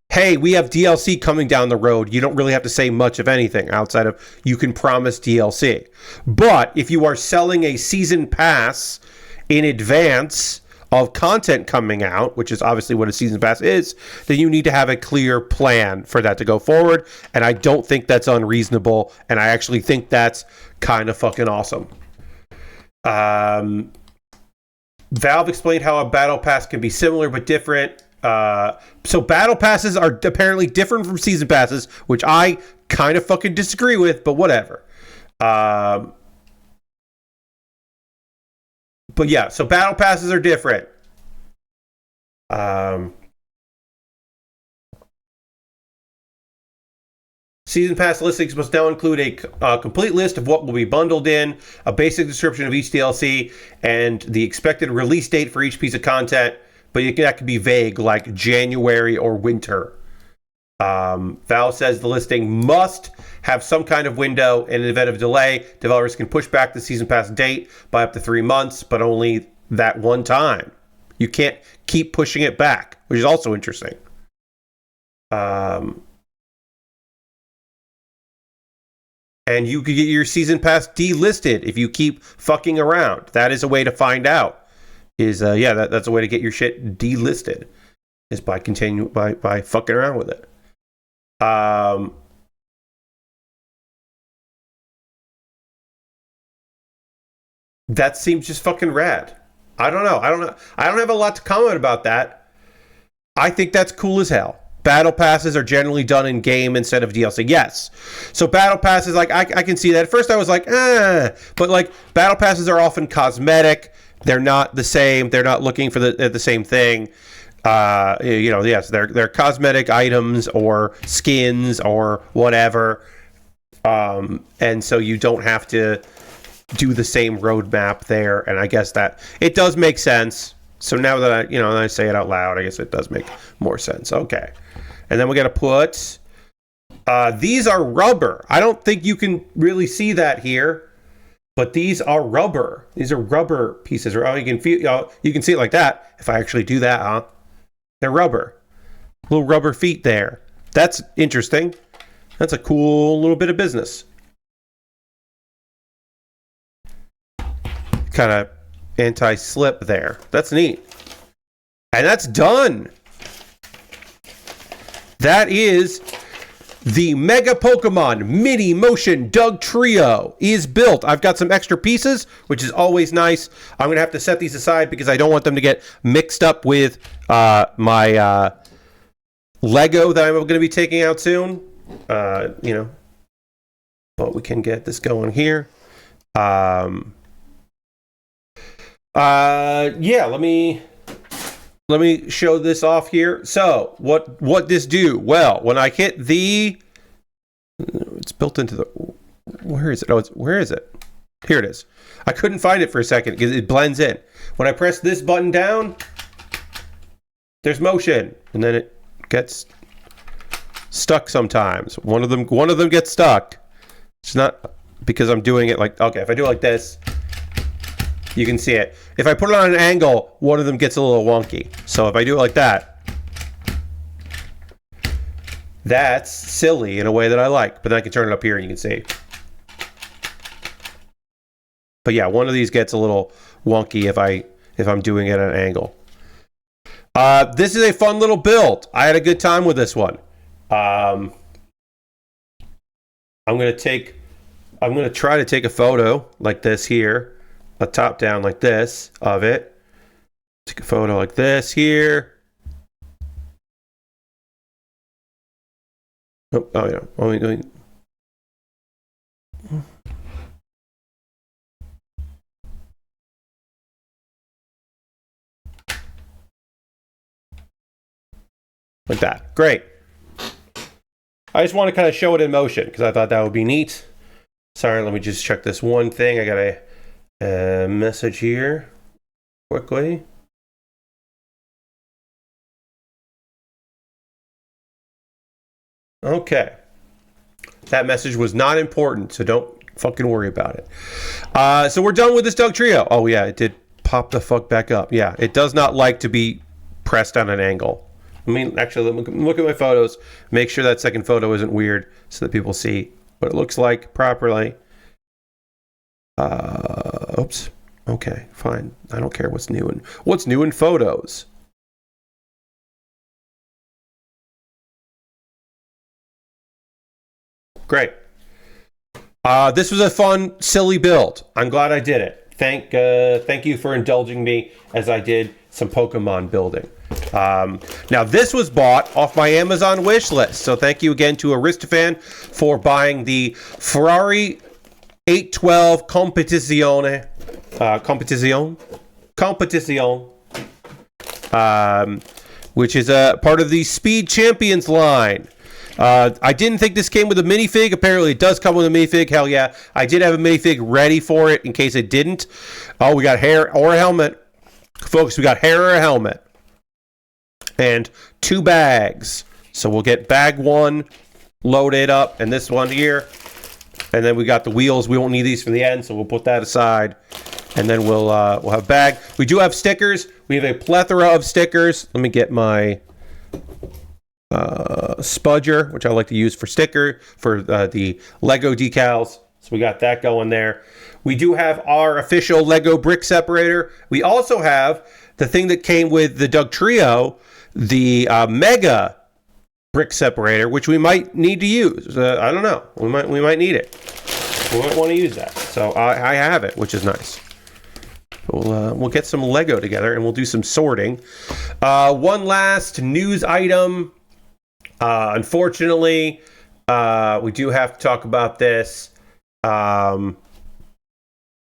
hey, we have DLC coming down the road, you don't really have to say much of anything outside of you can promise DLC. But if you are selling a season pass in advance of content coming out, which is obviously what a season pass is, then you need to have a clear plan for that to go forward. And I don't think that's unreasonable. And I actually think that's kind of fucking awesome. Valve explained how a battle pass can be similar but different. So battle passes are apparently different from season passes, which I kind of fucking disagree with, but whatever. But yeah, so battle passes are different. Season pass listings must now include a complete list of what will be bundled in, a basic description of each DLC, and the expected release date for each piece of content. But that could be vague, like January or winter. Valve says the listing must have some kind of window. In an event of delay, developers can push back the season pass date by up to 3 months, but only that one time. You can't keep pushing it back, which is also interesting. And you could get your season pass delisted if you keep fucking around. That is a way to find out. That's a way to get your shit delisted, is by by fucking around with it. That seems just fucking rad. I don't know. I don't have a lot to comment about that. I think that's cool as hell. Battle passes are generally done in game instead of DLC. Yes. So battle passes, like I can see that. At first I was like, but like battle passes are often cosmetic. They're not the same. They're not looking for the same thing. Yes, they're cosmetic items or skins or whatever. And so you don't have to do the same roadmap there. And I guess that it does make sense. So now that I say it out loud, I guess it does make more sense. Okay. And then we got to put, these are rubber. I don't think you can really see that here. But these are rubber. These are rubber pieces. Or you can see it like that. If I actually do that, huh? They're rubber. Little rubber feet there. That's interesting. That's a cool little bit of business. Kind of anti-slip there. That's neat. And that's done. That is the Mega Pokemon Mini Motion Dugtrio is built. I've got some extra pieces, which is always nice. I'm going to have to set these aside because I don't want them to get mixed up with my Lego that I'm going to be taking out soon. But we can get this going here. Let me show this off here. So, what this do? Well, when I hit it's built into the, where is it? Where is it? Here it is. I couldn't find it for a second because it blends in. When I press this button down, there's motion, and then it gets stuck sometimes. One of them gets stuck. It's not because I'm doing it like, okay, if I do it like this, you can see it. If I put it on an angle, one of them gets a little wonky. So if I do it like that, that's silly in a way that I like. But then I can turn it up here and you can see. But yeah, one of these gets a little wonky if I'm doing it at an angle. This is a fun little build. I had a good time with this one. I'm gonna try to take a photo like this here, a top down like this of it. Take a photo like this here. Oh yeah. Like that. Great. I just want to kind of show it in motion because I thought that would be neat. Sorry, let me just check this one thing. I got a message here quickly. Okay. That message was not important, so don't fucking worry about it. So we're done with this Dugtrio. Oh, yeah, it did pop the fuck back up. Yeah, it does not like to be pressed on an angle. I mean, actually, let me look at my photos. Make sure that second photo isn't weird so that people see what it looks like properly. Oops. Okay, fine. I don't care what's new in photos. Great. This was a fun, silly build. I'm glad I did it. Thank you for indulging me as I did some Pokemon building. Now, this was bought off my Amazon wish list. So thank you again to Aristofan for buying the Ferrari 812 Competizione. Competizione. Which is a part of the Speed Champions line. I didn't think this came with a minifig. Apparently it does come with a minifig. Hell yeah. I did have a minifig ready for it in case it didn't. Oh, we got hair or a helmet. Folks, we got hair or a helmet. And 2 bags. So we'll get bag 1 loaded up and this one here. And then we got the wheels. We won't need these for the end, so we'll put that aside. And then we'll have bag. We do have stickers. We have a plethora of stickers. Let me get my spudger, which I like to use for the Lego decals. So we got that going there. We do have our official Lego brick separator. We also have the thing that came with the Dugtrio, the Mega brick separator, which we might need to use. I don't know. We might need it. We might want to use that. So I have it, which is nice. We'll get some Lego together and we'll do some sorting. One last news item. Unfortunately, we do have to talk about this.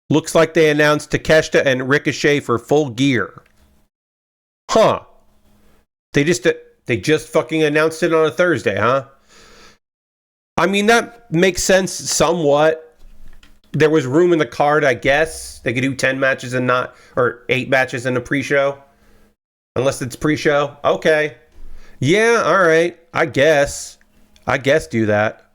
Looks like they announced Takeshita and Ricochet for Full Gear. Huh. They just fucking announced it on a Thursday, huh? I mean, that makes sense somewhat. There was room in the card, I guess. They could do 10 matches or 8 matches in a pre-show. Unless it's pre-show. Okay. Yeah, all right. I guess do that.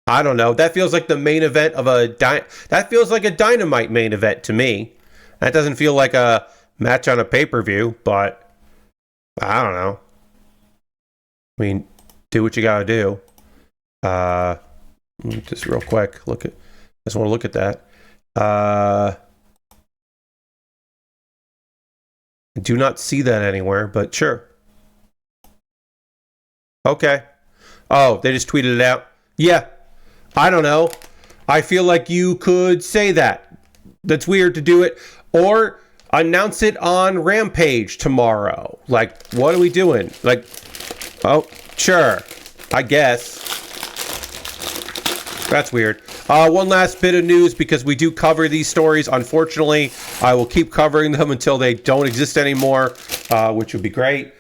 I don't know. That feels like the main event of that feels like a Dynamite main event to me. That doesn't feel like a match on a pay-per-view, but I don't know. I mean, do what you gotta do. Just real quick, I just want to look at that. I do not see that anywhere, but sure. Okay. Oh, they just tweeted it out. Yeah. I don't know. I feel like you could say that. That's weird to do it. Or announce it on Rampage tomorrow. Like, what are we doing? Like, oh, sure. I guess. That's weird. One last bit of news, because we do cover these stories. Unfortunately, I will keep covering them until they don't exist anymore, which would be great.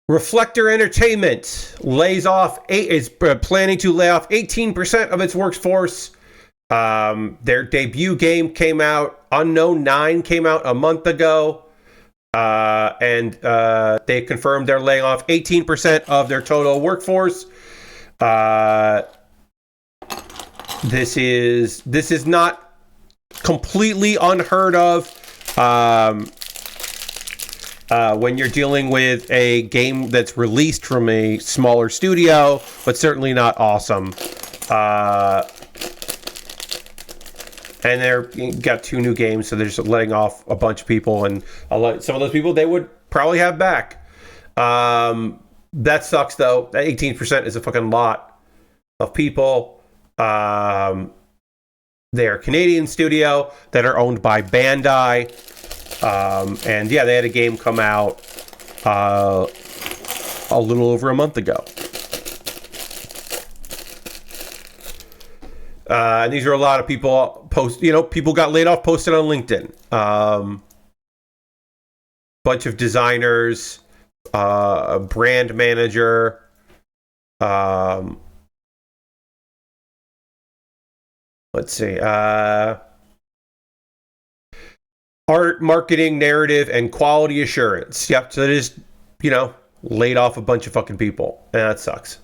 Reflector Entertainment is planning to lay off 18% of its workforce. Their debut game came out, Unknown 9 came out a month ago, and they confirmed they're laying off 18% of their total workforce. This is not completely unheard of. When you're dealing with a game that's released from a smaller studio, but certainly not awesome. And they're got 2 new games, so they're just letting off a bunch of people, and some of those people they would probably have back. That sucks though. That 18% is a fucking lot of people. They're a Canadian studio that are owned by Bandai. And yeah, they had a game come out a little over a month ago. And these are a lot of people people got laid off, posted on LinkedIn. Bunch of designers, a brand manager, let's see, art, marketing, narrative, and quality assurance. Yep, so it is, laid off a bunch of fucking people. And that sucks.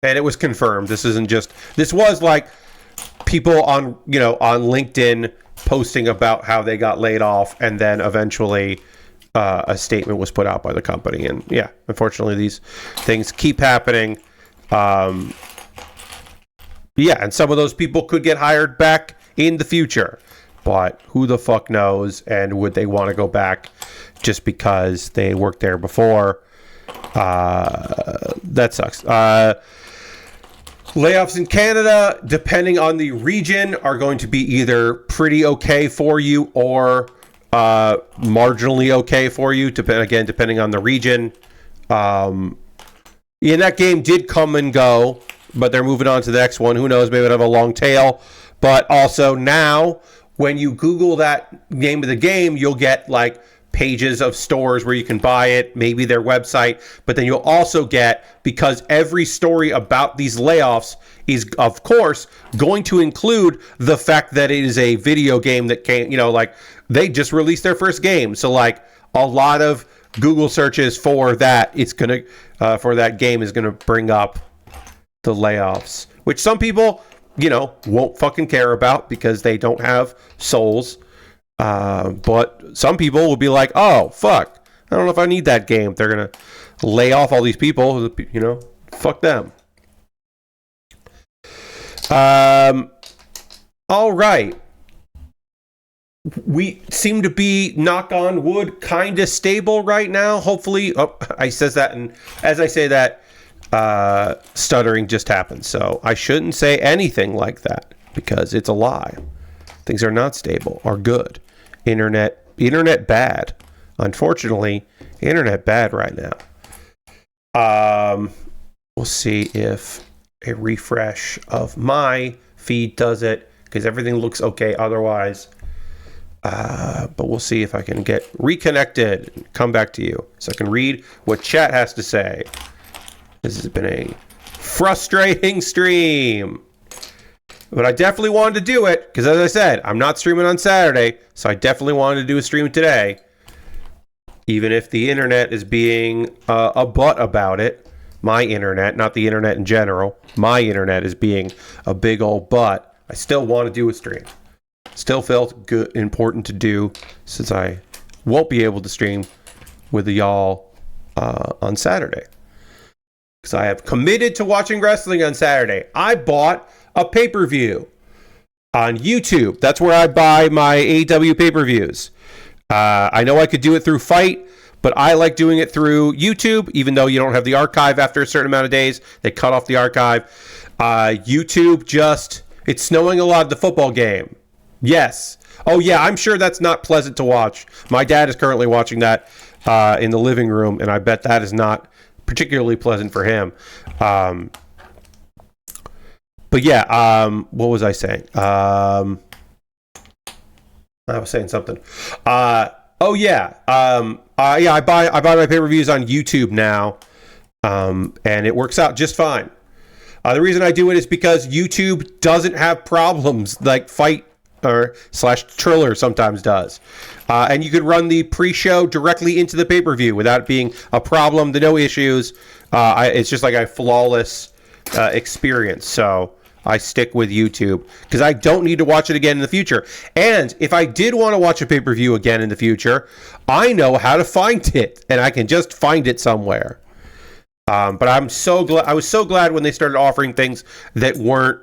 And it was confirmed. This was like people on, on LinkedIn posting about how they got laid off, and then eventually a statement was put out by the company. And yeah, unfortunately, these things keep happening. And some of those people could get hired back in the future, but who the fuck knows? And would they want to go back just because they worked there before? That sucks. Layoffs in Canada, depending on the region, are going to be either pretty okay for you or marginally okay for you, depending on the region. And that game did come and go, but they're moving on to the next one. Who knows? Maybe it'll have a long tail. But also now, when you Google that name of the game, you'll get like pages of stores where you can buy it, maybe their website, but then you'll also get, because every story about these layoffs is, of course, going to include the fact that it is a video game that came, they just released their first game. So like a lot of Google searches for that, for that game is going to bring up the layoffs, which some people, won't fucking care about because they don't have souls. But some people will be like, oh, fuck, I don't know if I need that game. They're going to lay off all these people, fuck them. All right. We seem to be, knock on wood, kind of stable right now. Hopefully. Oh, I says that, and as I say that, stuttering just happened. So I shouldn't say anything like that because it's a lie. Things are not stable or good. Internet bad. Unfortunately, internet bad right now. We'll see if a refresh of my feed does it, because everything looks okay otherwise. But we'll see if I can get reconnected and come back to you so I can read what chat has to say. This has been a frustrating stream. But I definitely wanted to do it, because as I said, I'm not streaming on Saturday, so I definitely wanted to do a stream today. Even if the internet is being a butt about it. My internet, not the internet in general. My internet is being a big old butt. I still want to do a stream. Still felt good, important to do, since I won't be able to stream with y'all on Saturday. Because I have committed to watching wrestling on Saturday. I bought a pay-per-view on YouTube. That's where I buy my AEW pay-per-views. I know I could do it through Fight, but I like doing it through YouTube, even though you don't have the archive after a certain amount of days. They cut off the archive. YouTube it's snowing a lot at the football game. Yes. Oh, yeah, I'm sure that's not pleasant to watch. My dad is currently watching that in the living room, and I bet that is not particularly pleasant for him. But yeah, what was I saying? I was saying something. I buy my pay-per-views on YouTube now, and it works out just fine. The reason I do it is because YouTube doesn't have problems like Fight or / Triller sometimes does. And you could run the pre-show directly into the pay-per-view without it being a problem. No issues. It's just like a flawless experience. So I stick with YouTube because I don't need to watch it again in the future. And if I did want to watch a pay-per-view again in the future, I know how to find it, and I can just find it somewhere. But I'm so glad. I was so glad when they started offering things that weren't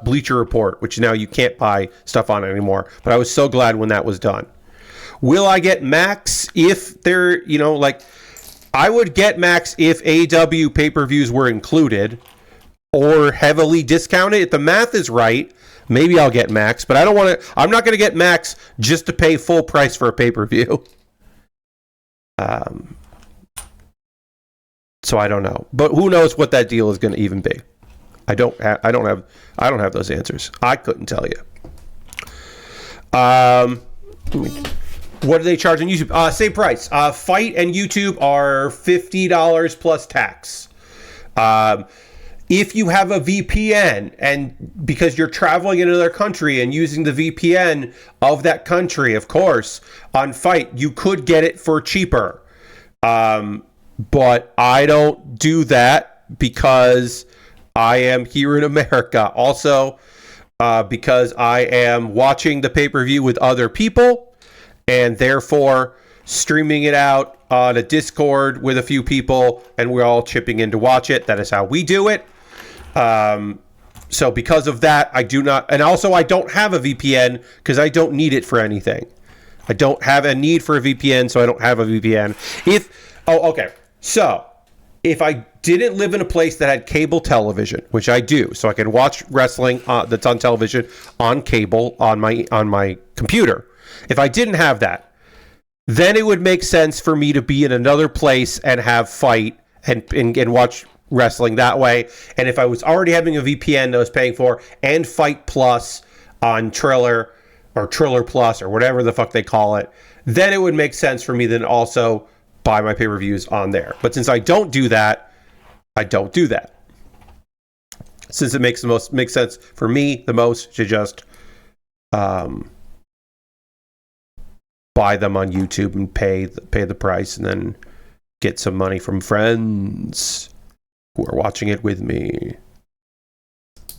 Bleacher Report, which now you can't buy stuff on anymore. But I was so glad when that was done. Will I get max if they're, like, I would get max if AEW pay-per-views were included or heavily discounted. If the math is right, maybe I'll get max, but I'm not going to get max just to pay full price for a pay-per-view. So I don't know, but who knows what that deal is going to even be? I don't have those answers. I couldn't tell you. What do they charge on YouTube? Same price. Fight and YouTube are $50 plus tax. If you have a VPN, and because you're traveling in another country and using the VPN of that country, of course, on Fight, you could get it for cheaper. But I don't do that because I am here in America. Also, because I am watching the pay-per-view with other people and therefore streaming it out on a Discord with a few people, and we're all chipping in to watch it. That is how we do it. So because of that, I do not, and also I don't have a VPN because I don't need it for anything. I don't have a need for a VPN, so I don't have a VPN. So if I didn't live in a place that had cable television, which I do, so I can watch wrestling that's on television on cable on my computer. If I didn't have that, then it would make sense for me to be in another place and have Fight and watch wrestling that way. And if I was already having a VPN that I was paying for and Fight Plus on Triller or Triller Plus or whatever the fuck they call it, then it would make sense for me then also buy my pay-per-views on there. But since I don't do that, I don't do that. Since it makes sense for me the most to just buy them on YouTube and pay the price and then get some money from friends who are watching it with me. It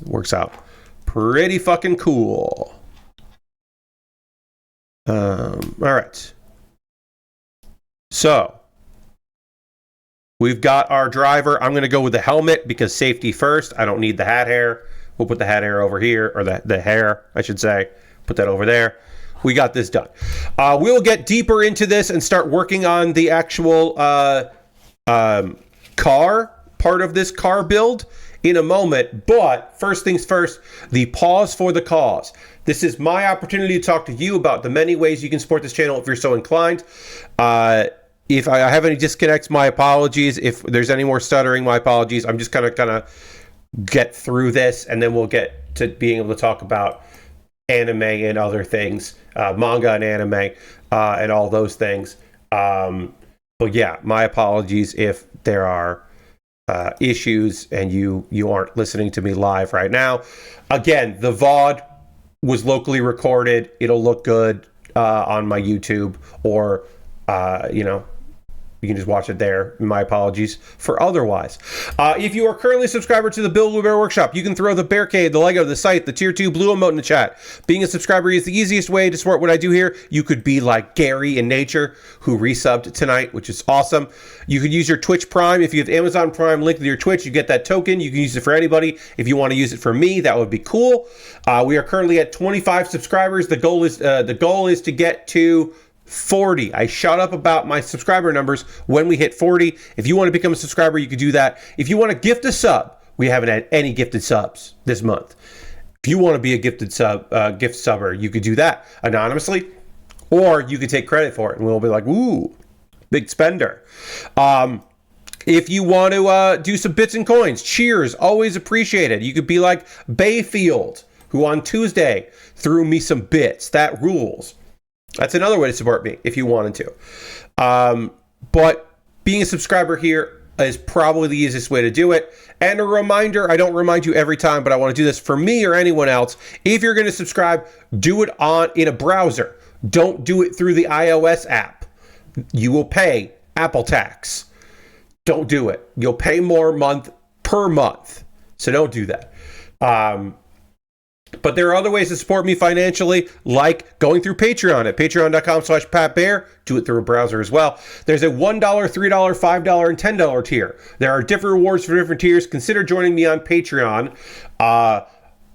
works out pretty fucking cool. All right. So we've got our driver. I'm going to go with the helmet because safety first. I don't need the hat hair. We'll put the hat hair over here, or the hair, I should say. Put that over there. We got this done. We'll get deeper into this and start working on the actual car part of this car build in a moment. But first things first, the pause for the cause. This is my opportunity to talk to you about the many ways you can support this channel if you're so inclined. If I have any disconnects, my apologies. If there's any more stuttering, my apologies. I'm just kind of get through this, and then we'll get to being able to talk about anime and other things, manga and anime, and all those things. But yeah, my apologies if there are issues and you aren't listening to me live right now. Again, the VOD was locally recorded. It'll look good on my YouTube, or you can just watch it there. My apologies for otherwise. If you are currently a subscriber to the Build with Bear Workshop, you can throw the Bearcade, the Lego, the site, the Tier 2 blue emote in the chat. Being a subscriber is the easiest way to support what I do here. You could be like Gary in Nature, who resubbed tonight, which is awesome. You could use your Twitch Prime. If you have Amazon Prime linked to your Twitch, you get that token. You can use it for anybody. If you want to use it for me, that would be cool. We are currently at 25 subscribers. The goal is to get to 40. I shut up about my subscriber numbers when we hit 40. If you want to become a subscriber, you could do that. If you want to gift a sub, we haven't had any gifted subs this month. If you want to be a gifted gift subber, you could do that anonymously, or you could take credit for it, and we'll be like, ooh, big spender. If you want to do some bits and coins, cheers, always appreciated. You could be like Bayfield, who on Tuesday threw me some bits. That rules. That's another way to support me if you wanted to. But being a subscriber here is probably the easiest way to do it. And a reminder, I don't remind you every time, but I want to do this for me or anyone else. If you're going to subscribe, do it in a browser. Don't do it through the iOS app. You will pay Apple tax. Don't do it. You'll pay more per month. So don't do that. But there are other ways to support me financially, like going through Patreon at patreon.com/PatBear. Do it through a browser as well. There's a $1, $3, $5, and $10 tier. There are different rewards for different tiers. Consider joining me on Patreon.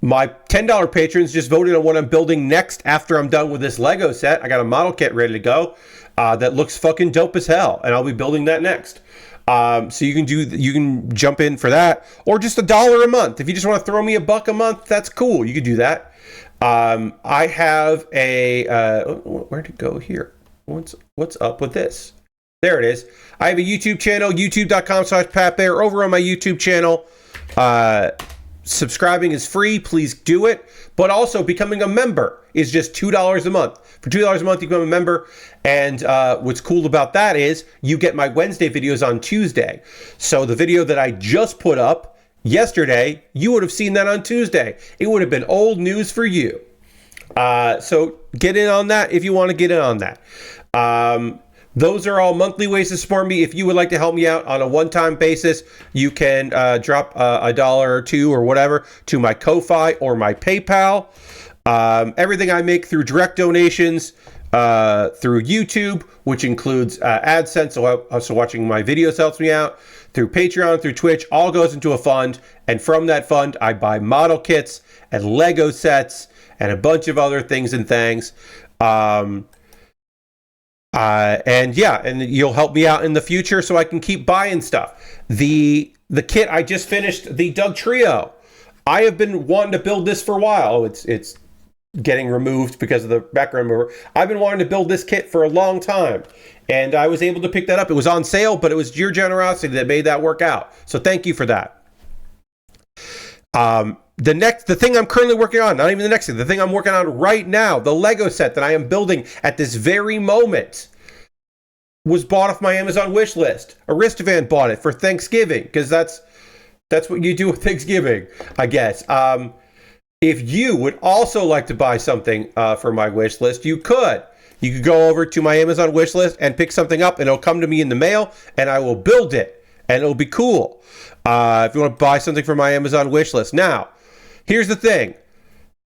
My $10 patrons just voted on what I'm building next after I'm done with this Lego set. I got a model kit ready to go that looks fucking dope as hell, and I'll be building that next. So you can jump in for that, or just $1 a month. If you just want to throw me $1 a month, that's cool. You can do that. I have a where'd it go here? What's up with this? There it is. I have a YouTube channel, youtube.com/PatBear. Over on my YouTube channel, subscribing is free. Please do it. But also, becoming a member is just $2 a month. For $2 a month, you become a member. And what's cool about that is you get my Wednesday videos on Tuesday. So the video that I just put up yesterday, you would have seen that on Tuesday. It would have been old news for you. So get in on that if you want to get in on that. Those are all monthly ways to support me. If you would like to help me out on a one-time basis, you can drop $1 or $2 or whatever to my Ko-Fi or my PayPal. Everything I make through direct donations, through YouTube, which includes AdSense, so watching my videos helps me out, through Patreon, through Twitch, all goes into a fund. And from that fund, I buy model kits and Lego sets and a bunch of other things and things. And you'll help me out in the future so I can keep buying stuff. The kit I just finished, the Dugtrio. I have been wanting to build this for a while. It's getting removed because of the background mover. I've been wanting to build this kit for a long time, and I was able to pick that up. It was on sale, but it was your generosity that made that work out. So thank you for that. The thing I'm currently working on, not even the next thing, the thing I'm working on right now, the Lego set that I am building at this very moment, was bought off my Amazon wish list. Aristovan bought it for Thanksgiving, because that's what you do with Thanksgiving, I guess. If you would also like to buy something for my wish list, you could. You could go over to my Amazon wish list and pick something up, and it'll come to me in the mail, and I will build it, and it'll be cool. If you want to buy something from my Amazon wish list. Now, here's the thing.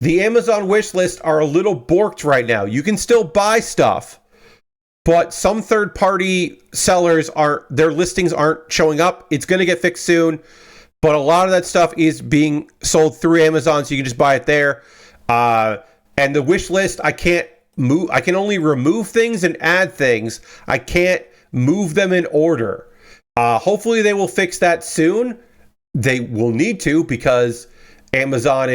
The Amazon wish lists are a little borked right now. You can still buy stuff, but some third-party sellers their listings aren't showing up. It's going to get fixed soon, but a lot of that stuff is being sold through Amazon, so you can just buy it there. And the wish list, I can't move. I can only remove things and add things. I can't move them in order. Hopefully they will fix that soon. They will need to, because Amazon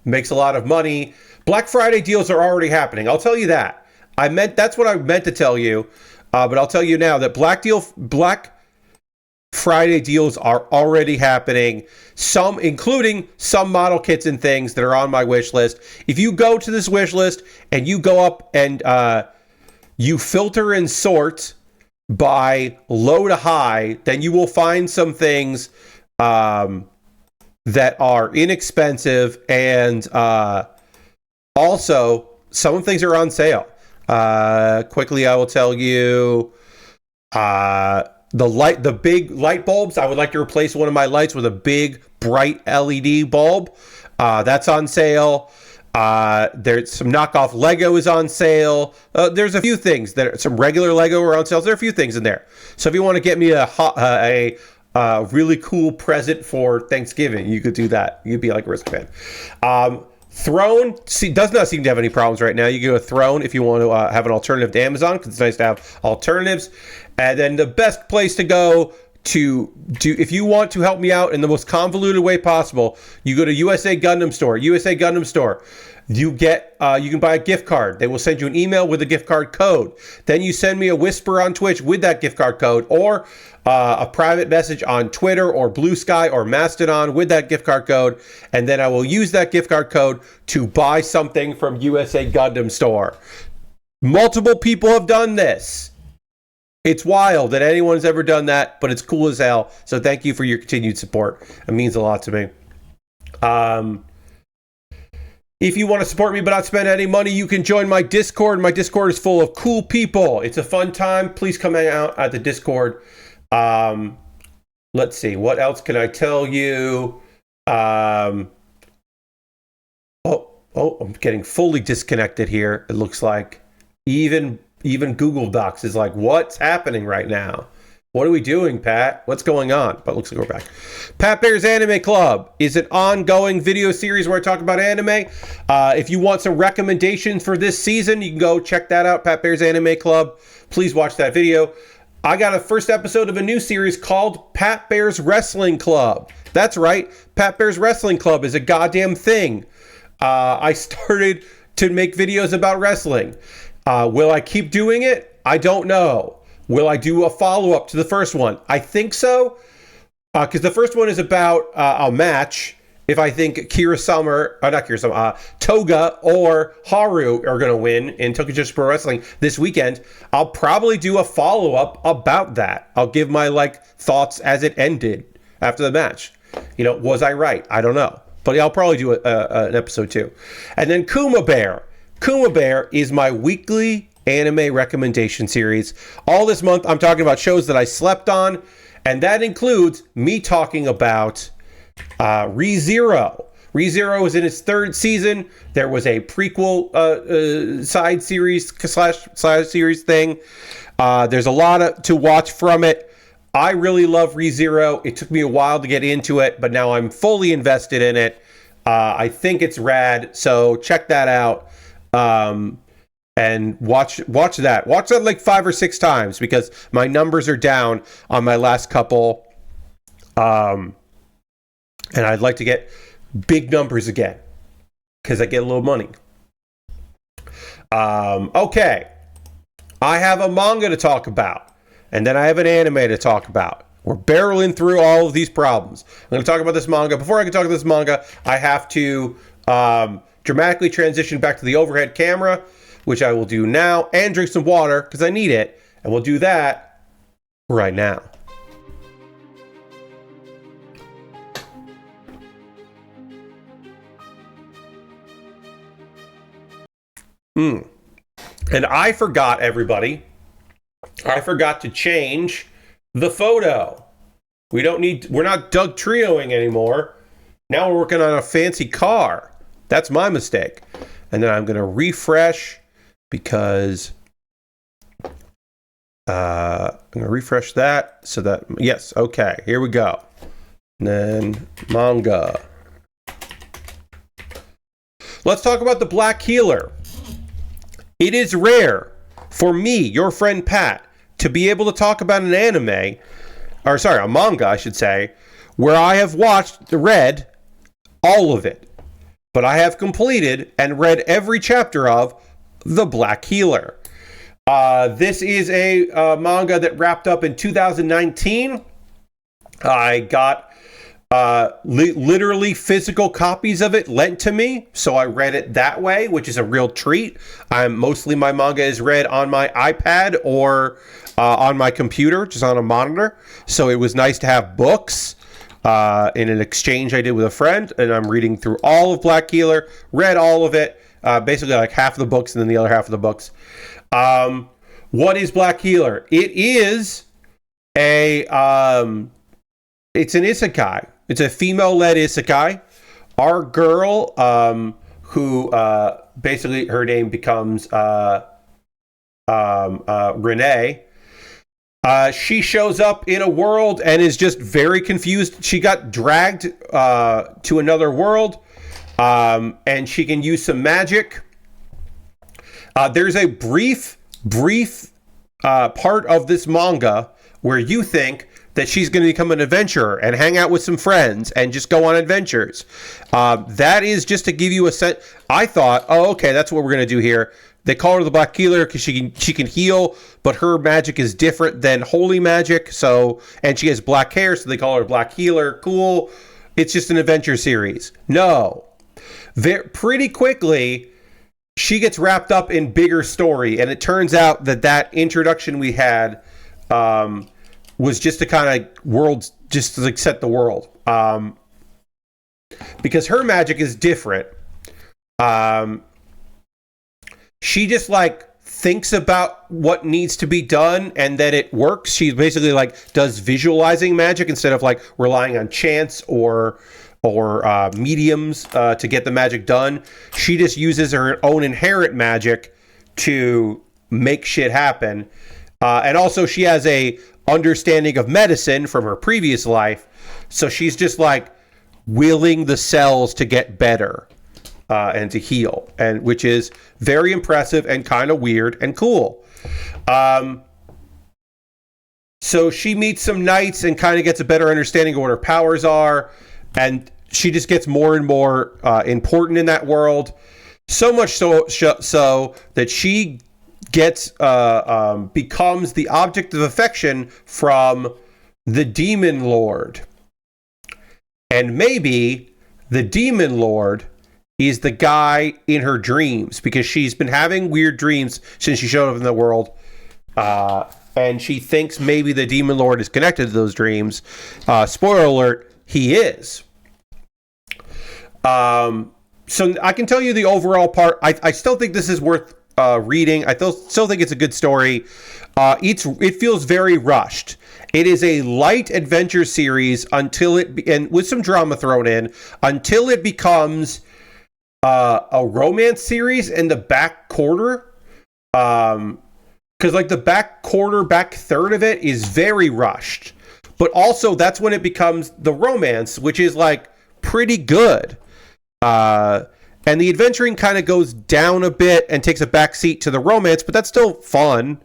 makes a lot of money. Black Friday deals are already happening. I'll tell you that. That's what I meant to tell you. But I'll tell you now that Black Friday deals are already happening. Including some model kits and things that are on my wish list. If you go to this wish list and you go up and you filter and sort by low to high, then you will find some things that are inexpensive, and also some things are on sale. Quickly, I will tell you, the big light bulbs. I would like to replace one of my lights with a big bright LED bulb. That's on sale. There's some knockoff Lego is on sale. There's a few things some regular Lego are on sale. There are a few things in there. So if you want to get me a really cool present for Thanksgiving, you could do that. You'd be like a Risk fan. Throne does not seem to have any problems right now. You go to Throne if you want to have an alternative to Amazon, because it's nice to have alternatives. And then the best place to go if you want to help me out in the most convoluted way possible, you go to USA Gundam Store. You can buy a gift card. They will send you an email with a gift card code. Then you send me a whisper on Twitch with that gift card code, or a private message on Twitter or Blue Sky or Mastodon with that gift card code, and then I will use that gift card code to buy something from USA Gundam Store. Multiple people have done this. It's wild that anyone's ever done that, but it's cool as hell. So thank you for your continued support. It means a lot to me. If you want to support me but not spend any money, you can join my Discord. My Discord is full of cool people. It's a fun time. Please come hang out at the Discord. Let's see. What else can I tell you? I'm getting fully disconnected here. It looks like even Google Docs is like, what's happening right now? What are we doing, Pat? What's going on? But looks like we're back. Pat Baer's Anime Club is an ongoing video series where I talk about anime. If you want some recommendations for this season, you can go check that out, Pat Baer's Anime Club. Please watch that video. I got a first episode of a new series called Pat Baer's Wrestling Club. That's right. Pat Baer's Wrestling Club is a goddamn thing. I started to make videos about wrestling. Will I keep doing it? I don't know. Will I do a follow-up to the first one? I think so, because the first one is about a match. If I think Toga or Haru are going to win in Tokyo Pro Wrestling this weekend, I'll probably do a follow-up about that. I'll give my thoughts as it ended after the match. Was I right? I don't know. But I'll probably do an episode too. And then Kuma Baer. Kuma Baer is my weekly anime recommendation series. All this month, I'm talking about shows that I slept on, and that includes me talking about ReZero. ReZero is in its third season. There was a prequel side series / series thing. There's a lot to watch from it. I really love ReZero. It took me a while to get into it, but now I'm fully invested in it. I think it's rad, so check that out. And watch that. Watch that 5 or 6 times because my numbers are down on my last couple. And I'd like to get big numbers again because I get a little money. Okay. I have a manga to talk about. And then I have an anime to talk about. We're barreling through all of these problems. I'm going to talk about this manga. Before I can talk about this manga, I have to dramatically transition back to the overhead camera, which I will do now, and drink some water because I need it. And we'll do that right now. And I forgot, everybody. I forgot to change the photo. We're not Dugtrioing anymore. Now we're working on a fancy car. That's my mistake. And then I'm going to refresh because I'm going to refresh that so that, yes, okay, here we go. And then manga. Let's talk about the Black Healer. It is rare for me, your friend Pat, to be able to talk about an anime, a manga, I should say, where I have read all of it. But I have completed and read every chapter of The Black Healer. This is a manga that wrapped up in 2019. I got literally physical copies of it lent to me, so I read it that way, which is a real treat. Mostly my manga is read on my iPad or on my computer, just on a monitor. So it was nice to have books. In an exchange I did with a friend, and I'm reading through all of Black Healer, read all of it, basically half of the books and then the other half of the books. What is Black Healer? It is it's an isekai. It's a female-led isekai. Our girl, who basically her name becomes Renee. She shows up in a world and is just very confused. She got dragged to another world, and she can use some magic. There's a brief part of this manga where you think that she's going to become an adventurer and hang out with some friends and just go on adventures. That is just to give you a sense. I thought, oh, okay, that's what we're going to do here. They call her the Black Healer because she can heal, but her magic is different than holy magic. And she has black hair, so they call her Black Healer. Cool. It's just an adventure series. No. Pretty quickly, she gets wrapped up in bigger story, and it turns out that introduction we had was just to kind of just to set the world. Because her magic is different. She just thinks about what needs to be done and that it works. She basically does visualizing magic instead of relying on chance or mediums to get the magic done. She just uses her own inherent magic to make shit happen. And also she has a understanding of medicine from her previous life, so she's just like willing the cells to get better and to heal, and which is very impressive and kind of weird and cool. So she meets some knights and kind of gets a better understanding of what her powers are, and she just gets more and more important in that world. So much so that she gets becomes the object of affection from the Demon Lord. And maybe the Demon Lord is the guy in her dreams, because she's been having weird dreams since she showed up in the world. And she thinks maybe the Demon Lord is connected to those dreams. Spoiler alert, he is. So I can tell you the overall part. I still think this is worth reading. I still think it's a good story. It feels very rushed. It is a light adventure series and with some drama thrown in, until it becomes a romance series in the back quarter. Because like the back third of it is very rushed. But also that's when it becomes the romance, which is like pretty good. And the adventuring kind of goes down a bit and takes a backseat to the romance, but that's still fun.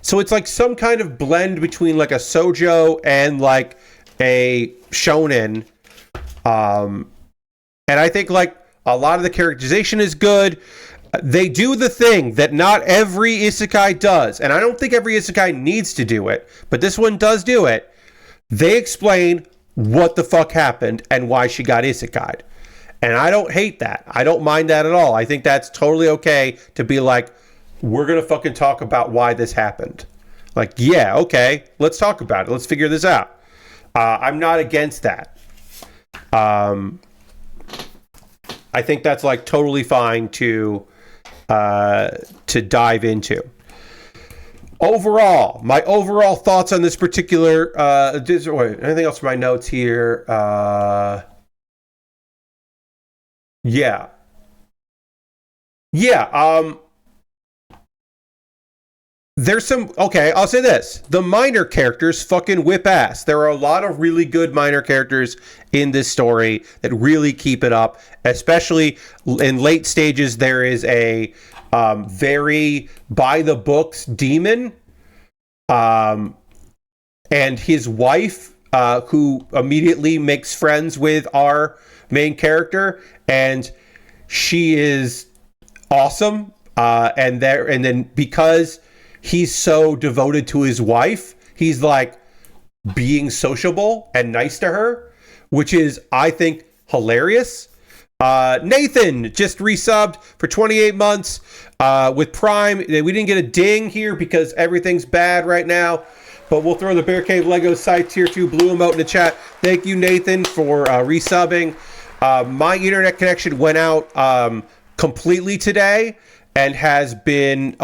So it's like some kind of blend between like a shoujo and like a shonen. And I think like a lot of the characterization is good. They do the thing that not every isekai does, and I don't think every isekai needs to do it, but this one does do it. They explain what the fuck happened and why she got isekai'd. And I don't hate that. I don't mind that at all. I think that's totally okay to be like, we're going to fucking talk about why this happened. Like, yeah, okay, let's talk about it. Let's figure this out. I'm not against that. I think that's like totally fine to dive into. Overall, my overall thoughts on this particular anything else from my notes here? Yeah. There's some, okay, I'll say this. The minor characters fucking whip ass. There are a lot of really good minor characters in this story that really keep it up, especially in late stages. There is a very by the books demon and his wife who immediately makes friends with our main character, and she is awesome. And then because he's so devoted to his wife, he's like being sociable and nice to her, which is, I think, hilarious. Nathan just resubbed for 28 months with Prime. We didn't get a ding here because everything's bad right now, but we'll throw the Bear Cave Lego site tier 2 blue emote in the chat. Thank you, Nathan, for resubbing. My internet connection went out completely today and has been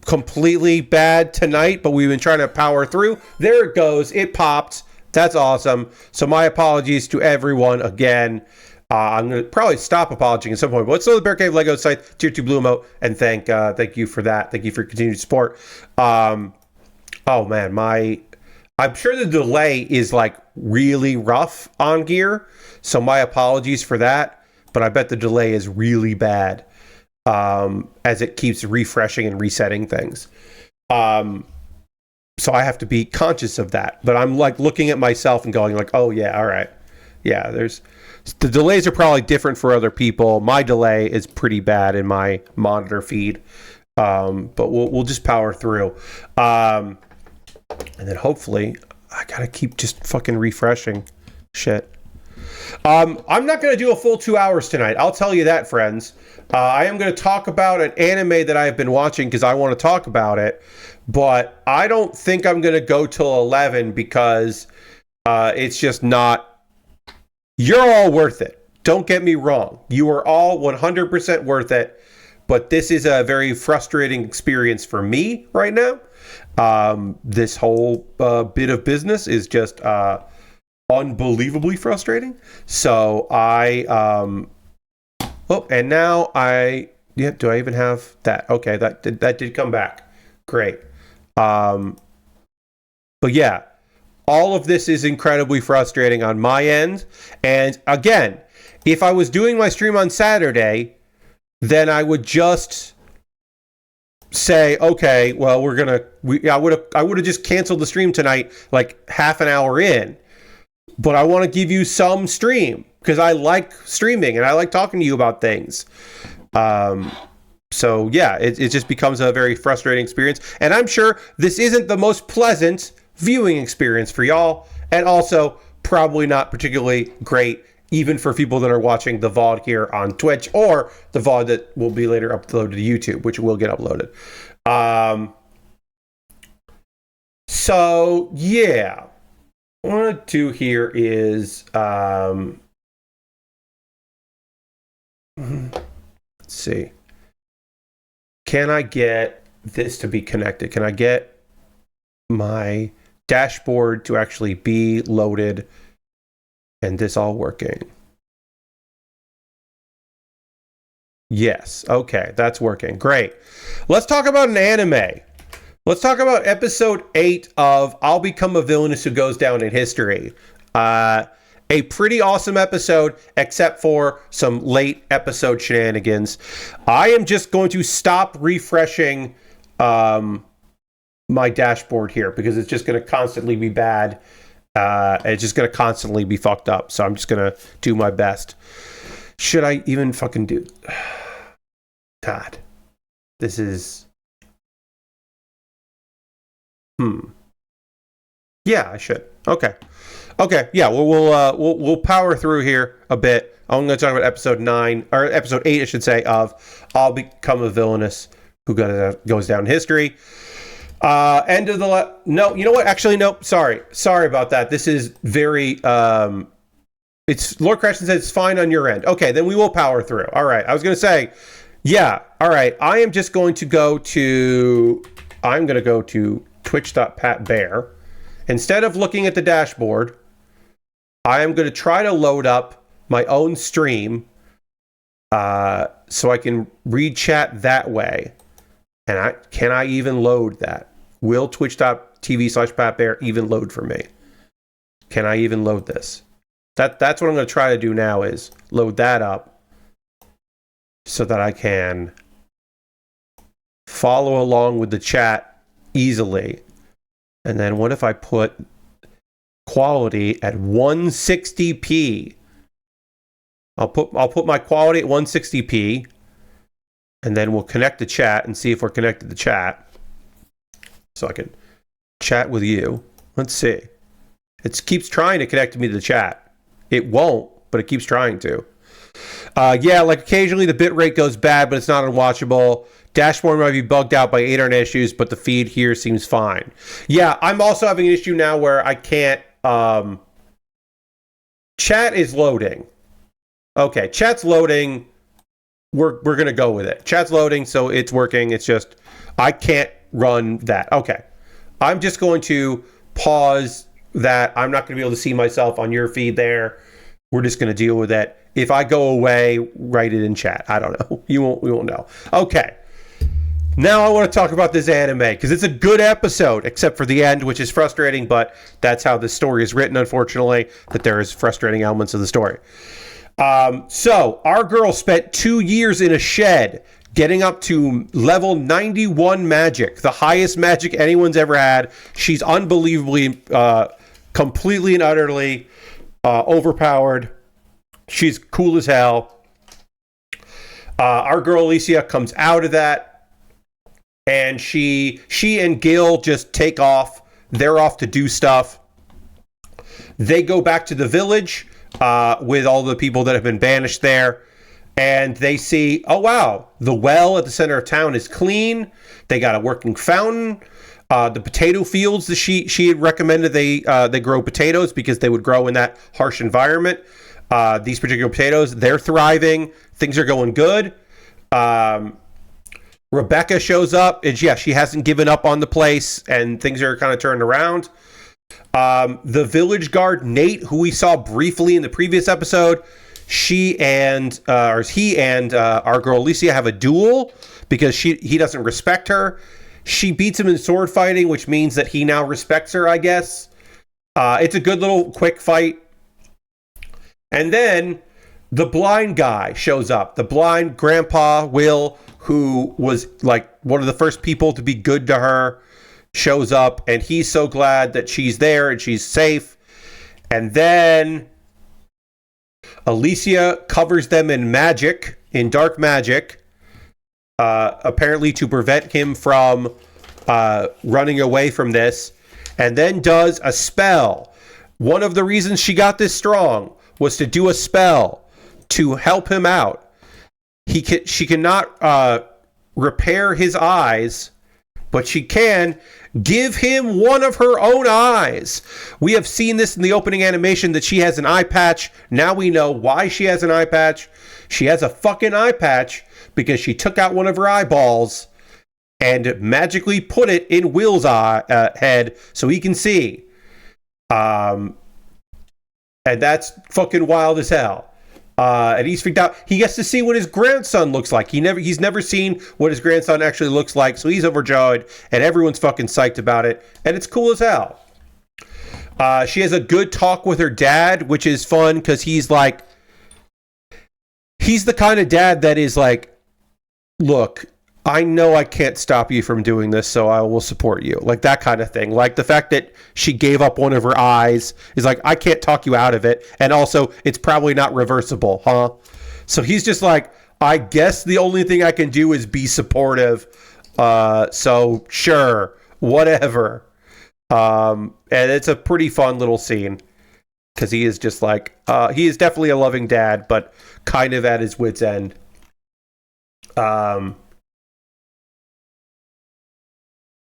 completely bad tonight, but we've been trying to power through. There it goes. It popped. That's awesome. So my apologies to everyone again. I'm going to probably stop apologizing at some point, but let's throw the Bear Cave Lego site tier 2 blue emote and thank you for that. Thank you for continued support. Oh man, I'm sure the delay is like really rough on Gear, so my apologies for that, but I bet the delay is really bad as it keeps refreshing and resetting things. So I have to be conscious of that, but I'm like looking at myself and going like, oh yeah, all right. Yeah, the delays are probably different for other people. My delay is pretty bad in my monitor feed, but we'll just power through. And then hopefully, I gotta keep just fucking refreshing shit. I'm not going to do a full 2 hours tonight. I'll tell you that, friends. I am going to talk about an anime that I've been watching because I want to talk about it. But I don't think I'm going to go till 11 because it's just not... You're all worth it. Don't get me wrong. You are all 100% worth it. But this is a very frustrating experience for me right now. This whole bit of business is just... unbelievably frustrating. So and now do I even have that? Okay, that did come back. Great. But yeah, all of this is incredibly frustrating on my end. And again, if I was doing my stream on Saturday, then I would just say, okay, well, I would have just canceled the stream tonight, like half an hour in. But I want to give you some stream because I like streaming and I like talking to you about things. So yeah, it just becomes a very frustrating experience. And I'm sure this isn't the most pleasant viewing experience for y'all, and also probably not particularly great even for people that are watching the VOD here on Twitch or the VOD that will be later uploaded to YouTube, which will get uploaded. So yeah, what I want to do here is let's see. Can I get this to be connected? Can I get my dashboard to actually be loaded and this all working? Yes. Okay, that's working. Great. Let's talk about an anime. Let's talk about episode 8 of I'll Become a Villainess Who Goes Down in History. A pretty awesome episode, except for some late episode shenanigans. I am just going to stop refreshing my dashboard here because it's just going to constantly be bad. It's just going to constantly be fucked up. So I'm just going to do my best. Should I even fucking do... God. This is... Yeah, I should. Okay. Yeah. We'll power through here a bit. I'm going to talk about episode 9 or episode 8, I should say, of "I'll Become a Villainess Who Goes Down in History." End of the no. You know what? Actually, no. Sorry about that. This is very. It's Lord Creston said it's fine on your end. Okay, then we will power through. All right. I was going to say, yeah. All right. I am just going to go to. I'm going to go to twitch.patbear. Instead of looking at the dashboard, I am going to try to load up my own stream so I can read chat that way. And can I even load that? Will twitch.tv/patbear even load for me? Can I even load this? That's what I'm going to try to do now is load that up so that I can follow along with the chat easily. And then what if I put quality at 160p? I'll put my quality at 160p, and then we'll connect the chat and see if we're connected to chat. So I can chat with you. Let's see. It keeps trying to connect me to the chat. It won't, but it keeps trying to. Yeah, like occasionally the bitrate goes bad, but it's not unwatchable. Dashboard might be bugged out by internet issues, but the feed here seems fine. Yeah, I'm also having an issue now where I can't... Chat is loading. Okay, chat's loading. We're going to go with it. Chat's loading, so it's working. It's just, I can't run that. Okay. I'm just going to pause that. I'm not going to be able to see myself on your feed there. We're just going to deal with it. If I go away, write it in chat. I don't know. We won't know. Okay. Now I want to talk about this anime because it's a good episode, except for the end, which is frustrating, but that's how the story is written, unfortunately, that there is frustrating elements of the story. So our girl spent 2 years in a shed getting up to level 91 magic, the highest magic anyone's ever had. She's unbelievably, completely and utterly overpowered. She's cool as hell. Our girl Alicia comes out of that. And she and Gil just take off. They're off to do stuff. They go back to the village with all the people that have been banished there. And they see, oh, wow, the well at the center of town is clean. They got a working fountain. The potato fields that she had recommended they grow potatoes because they would grow in that harsh environment. These particular potatoes, they're thriving. Things are going good. Rebecca shows up, and yeah, she hasn't given up on the place, and things are kind of turned around. The village guard, Nate, who we saw briefly in the previous episode, he and our girl Alicia have a duel because he doesn't respect her. She beats him in sword fighting, which means that he now respects her, I guess. It's a good little quick fight. And then the blind guy shows up. The blind grandpa, Will, who was like one of the first people to be good to her, shows up. And he's so glad that she's there and she's safe. And then Alicia covers them in magic, in dark magic, apparently to prevent him from running away from this. And then does a spell. One of the reasons she got this strong was to do a spell to help him out. She cannot repair his eyes, but she can give him one of her own eyes. We have seen this in the opening animation that she has an eye patch. Now we know why she has an eye patch. She has a fucking eye patch because she took out one of her eyeballs and magically put it in Will's head so he can see. And that's fucking wild as hell. And he's freaked out. He gets to see what his grandson looks like. He's never seen what his grandson actually looks like, so he's overjoyed, and everyone's fucking psyched about it, and it's cool as hell. She has a good talk with her dad, which is fun, because he's the kind of dad that is like, look, I know I can't stop you from doing this, so I will support you. Like that kind of thing. Like the fact that she gave up one of her eyes is like, I can't talk you out of it. And also, it's probably not reversible, huh? So he's just like, I guess the only thing I can do is be supportive. So sure, whatever. And it's a pretty fun little scene. Because he is just like, he is definitely a loving dad, but kind of at his wit's end.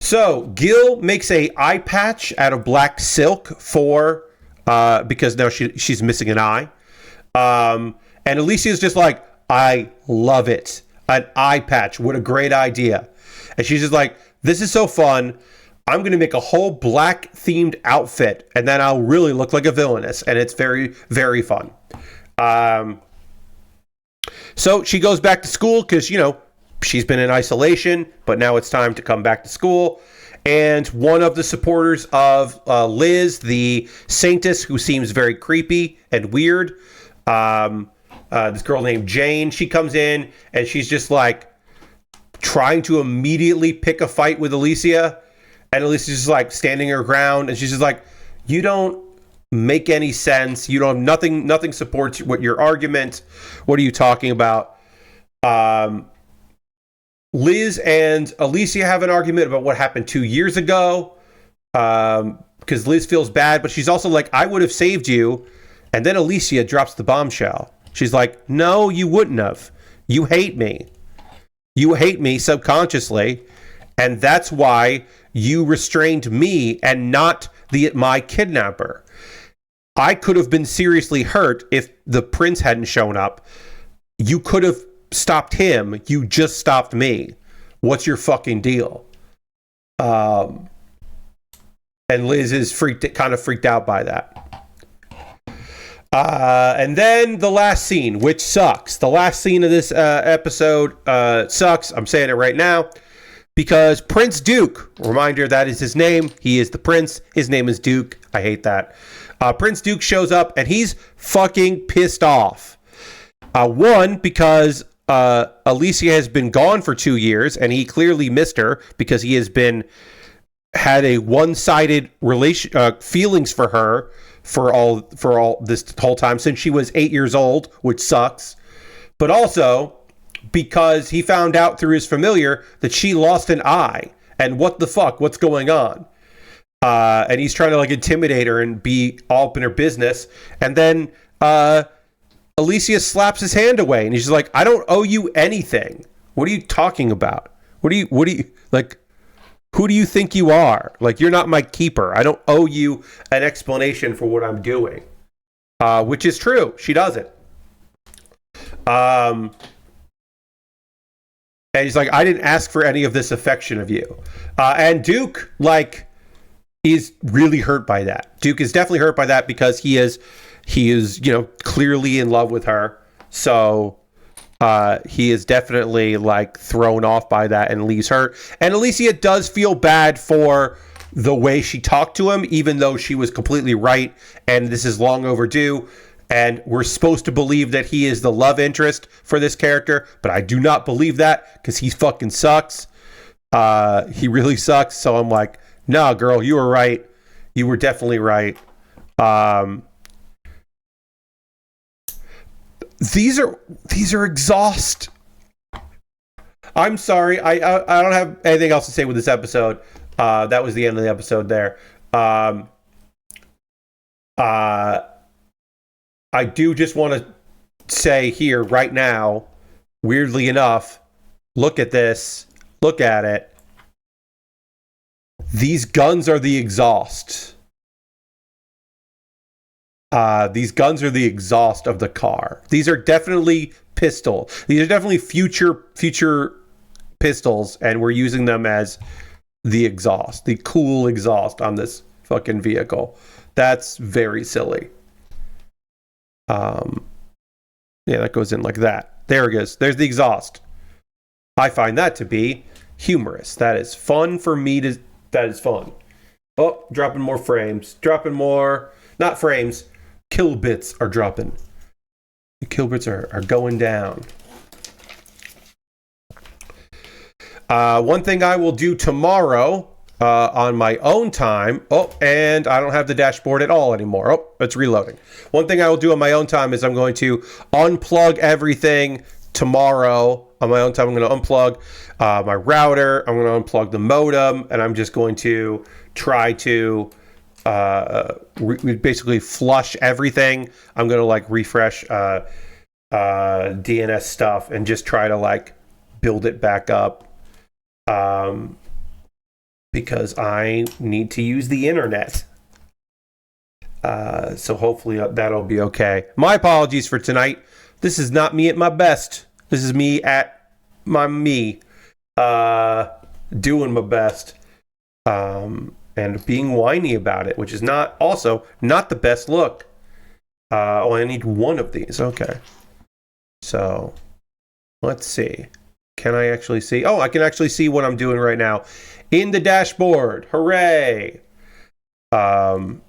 So Gil makes a eye patch out of black silk for because now she's missing an eye. And Alicia's just like, I love it. An eye patch. What a great idea. And she's just like, this is so fun. I'm going to make a whole black themed outfit and then I'll really look like a villainess. And it's very, very fun. So she goes back to school because, she's been in isolation, but now it's time to come back to school. And one of the supporters of Liz, the Saintess, who seems very creepy and weird, this girl named Jane, she comes in and she's just like trying to immediately pick a fight with Alicia. And Alicia's just like standing her ground and she's just like, you don't make any sense. You don't have nothing supports what your argument. What are you talking about? Liz and Alicia have an argument about what happened 2 years ago because Liz feels bad, but she's also like, I would have saved you. And then Alicia drops the bombshell. She's like, no, you wouldn't have. You hate me. You hate me subconsciously. And that's why you restrained me and not my kidnapper. I could have been seriously hurt if the prince hadn't shown up. You could have stopped him. You just stopped me. What's your fucking deal? And Liz is kind of freaked out by that. And then the last scene, which sucks. The last scene of this episode sucks. I'm saying it right now. Because Prince Duke, reminder, that is his name. He is the prince. His name is Duke. I hate that. Prince Duke shows up and he's fucking pissed off. One, because Alicia has been gone for 2 years and he clearly missed her because he has had a one-sided feelings for her for all this whole time since she was 8 years old, which sucks. But also because he found out through his familiar that she lost an eye. And what the fuck? What's going on? And he's trying to like intimidate her and be all up in her business. And then Alicia slaps his hand away and he's just like, I don't owe you anything. What are you talking about? What do you like? Who do you think you are? Like, you're not my keeper. I don't owe you an explanation for what I'm doing. Which is true. She doesn't. And he's like, I didn't ask for any of this affection of you. And Duke, like, is really hurt by that. Duke is definitely hurt by that because he is, clearly in love with her. So he is definitely like thrown off by that and leaves hurt. And Alicia does feel bad for the way she talked to him, even though she was completely right and this is long overdue. And we're supposed to believe that he is the love interest for this character, but I do not believe that because he fucking sucks. He really sucks. So I'm like, nah, girl, you were right. You were definitely right. These are exhaust. I'm sorry. I don't have anything else to say with this episode. That was the end of the episode there. I do just want to say here right now, weirdly enough, look at this. Look at it. These guns are the exhaust. These guns are the exhaust of the car. These are definitely pistol. These are definitely future pistols, and we're using them as the exhaust, the cool exhaust on this fucking vehicle. That's very silly. Yeah, that goes in like that. There it goes. There's the exhaust. I find that to be humorous. That is fun for me to. That is fun. Oh, dropping more frames. Dropping more. Not frames. Kill bits are dropping. The kill bits are going down. One thing I will do tomorrow on my own time. Oh, and I don't have the dashboard at all anymore. Oh, it's reloading. One thing I will do on my own time is I'm going to unplug everything tomorrow. On my own time, I'm going to unplug my router. I'm going to unplug the modem, and I'm just going to try to basically flush everything. I'm going to like refresh DNS stuff and just try to like build it back up. Because I need to use the internet. So hopefully that'll be okay. My apologies for tonight. This is not me at my best. This is me at my doing my best. And being whiny about it, which is not the best look. I need one of these. Okay. So let's see. Can I actually see? Oh, I can actually see what I'm doing right now in the dashboard. Hooray! The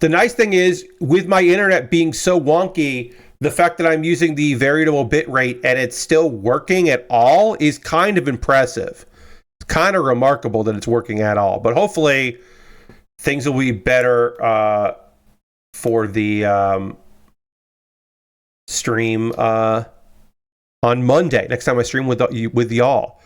nice thing is, with my internet being so wonky, the fact that I'm using the variable bit rate and it's still working at all is kind of impressive. It's kind of remarkable that it's working at all. But hopefully, things will be better for the stream on Monday. Next time I stream with y'all.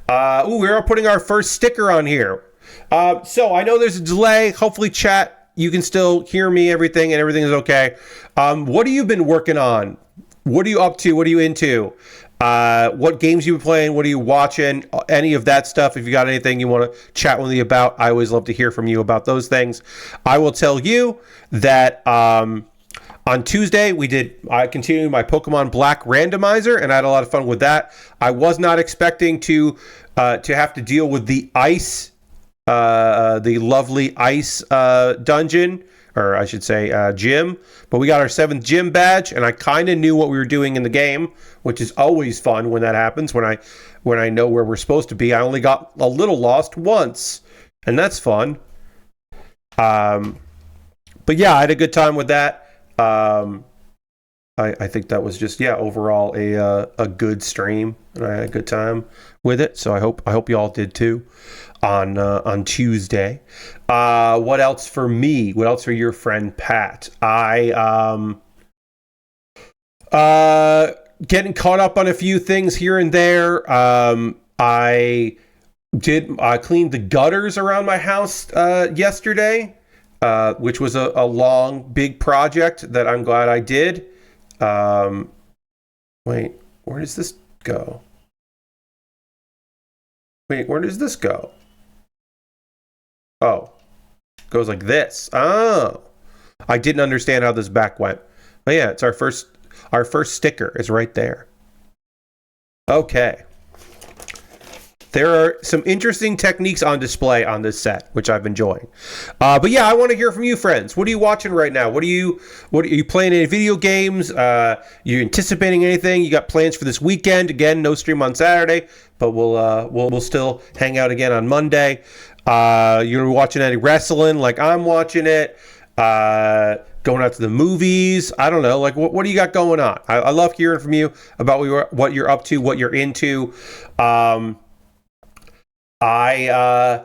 We're putting our first sticker on here. So I know there's a delay. Hopefully, chat, you can still hear me, and everything is okay. What have you been working on? What are you up to? What are you into? What games you been playing? What are you watching? Any of that stuff. If you got anything you want to chat with me about, I always love to hear from you about those things. I will tell you that on Tuesday, I continued my Pokemon Black randomizer, and I had a lot of fun with that. I was not expecting to have to deal with the ice, the lovely ice dungeon, or I should say gym. But we got our 7th gym badge, and I kind of knew what we were doing in the game, which is always fun when that happens, when I know where we're supposed to be. I only got a little lost once, and that's fun. But yeah, I had a good time with that. I think that was just overall a good stream, and I had a good time with it. So I hope you all did too on Tuesday. What else for me? What else for your friend Pat? I getting caught up on a few things here and there. I cleaned the gutters around my house yesterday. Which was a long, big project that I'm glad I did. Wait, where does this go? Oh, it goes like this. Oh, I didn't understand how this back went. But yeah, it's our first sticker is right there. Okay. There are some interesting techniques on display on this set, which I've enjoying. But yeah, I want to hear from you, friends. What are you watching right now? What are you playing? Any video games? You anticipating anything? You got plans for this weekend? Again, no stream on Saturday, but we'll still hang out again on Monday. You're watching any wrestling like I'm watching it? Going out to the movies? I don't know. Like, what do you got going on? I love hearing from you about what you're up to, what you're into. I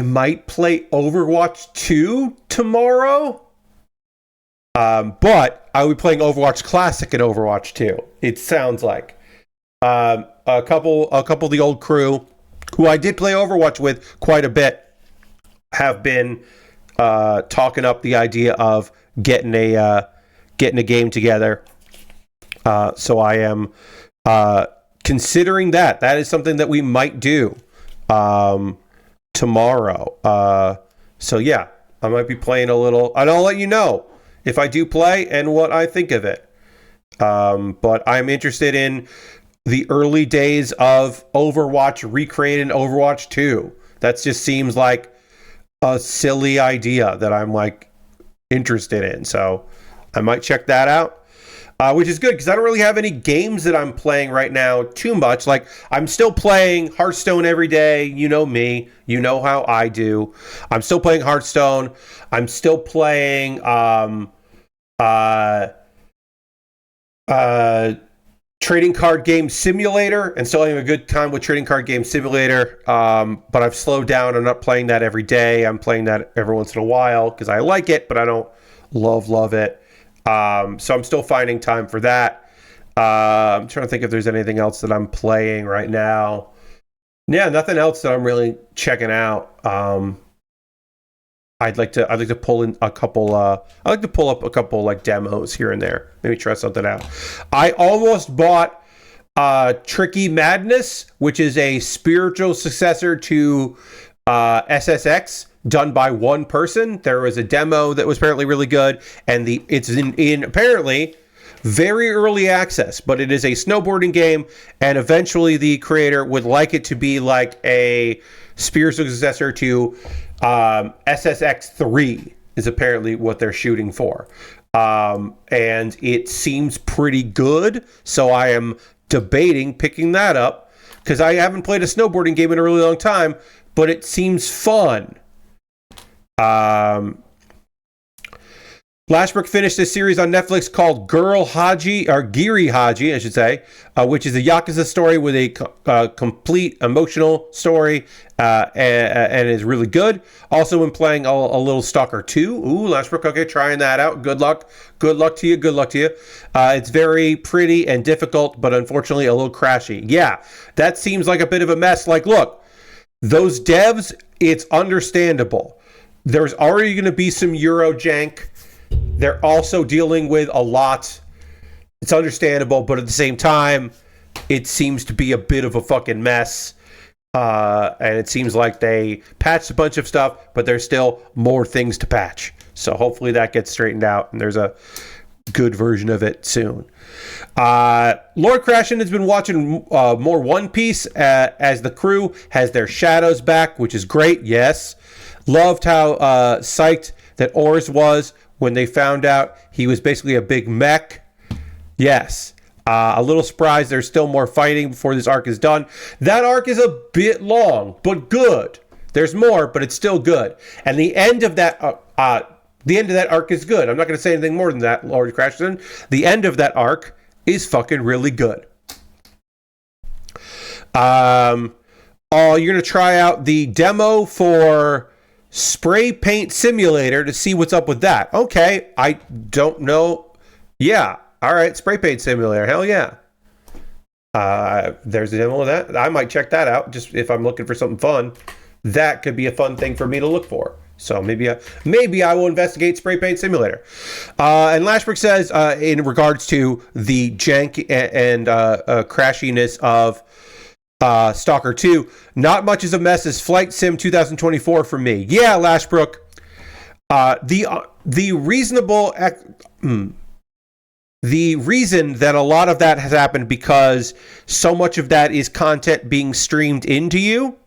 might play Overwatch 2 tomorrow. But I will be playing Overwatch Classic and Overwatch 2. It sounds like a couple of the old crew who I did play Overwatch with quite a bit have been talking up the idea of getting a game together. So I am considering that. That is something that we might do tomorrow. So yeah, I might be playing a little, and I'll let you know if I do play and what I think of it. But I'm interested in the early days of Overwatch recreating Overwatch 2. That just seems like a silly idea that I'm like interested in. So I might check that out. Which is good because I don't really have any games that I'm playing right now too much. Like, I'm still playing Hearthstone every day. You know me. You know how I do. I'm still playing Hearthstone. I'm still playing Trading Card Game Simulator and still having a good time with Trading Card Game Simulator. But I've slowed down. I'm not playing that every day. I'm playing that every once in a while because I like it, but I don't love it. So I'm still finding time for that. I'm trying to think if there's anything else that I'm playing right now. Yeah, nothing else that I'm really checking out. I'd like to pull in a couple. I'd like to pull up a couple like demos here and there. Maybe try something out. I almost bought Tricky Madness, which is a spiritual successor to SSX. Done by one person. There was a demo that was apparently really good, and it's in apparently very early access, but it is a snowboarding game, and eventually the creator would like it to be like a spiritual successor to SSX3 is apparently what they're shooting for. And it seems pretty good, so I am debating picking that up, because I haven't played a snowboarding game in a really long time, but it seems fun. Lashbrook finished a series on Netflix called Giri Haji, I should say, which is a Yakuza story with a complete emotional story, and is really good. Also been playing a little Stalker 2. Ooh, Lashbrook, okay, trying that out. Good luck to you. It's very pretty and difficult, but unfortunately a little crashy. Yeah, that seems like a bit of a mess. Like, look, those devs, it's understandable. There's already going to be some Euro jank. They're also dealing with a lot. It's understandable, but at the same time, it seems to be a bit of a fucking mess. And it seems like they patched a bunch of stuff, but there's still more things to patch. So hopefully that gets straightened out, and there's a good version of it soon. Lord Crashin has been watching more One Piece as the crew has their shadows back, which is great, yes. Loved how psyched that Oars was when they found out he was basically a big mech. Yes. A little surprised there's still more fighting before this arc is done. That arc is a bit long, but good. There's more, but it's still good. And the end of that arc is good. I'm not going to say anything more than that, Lord Crashton. The end of that arc is fucking really good. You're going to try out the demo for Spray Paint Simulator to see what's up with that. Okay, I don't know. Yeah, all right, Spray Paint Simulator. Hell yeah. There's a demo of that. I might check that out just if I'm looking for something fun. That could be a fun thing for me to look for. So maybe I will investigate Spray Paint Simulator. And Lashbrook says, in regards to the jank and crashiness of Stalker 2, not much is a mess as Flight Sim 2024 for me. Yeah, Lashbrook. The the reason that a lot of that has happened because so much of that is content being streamed into you,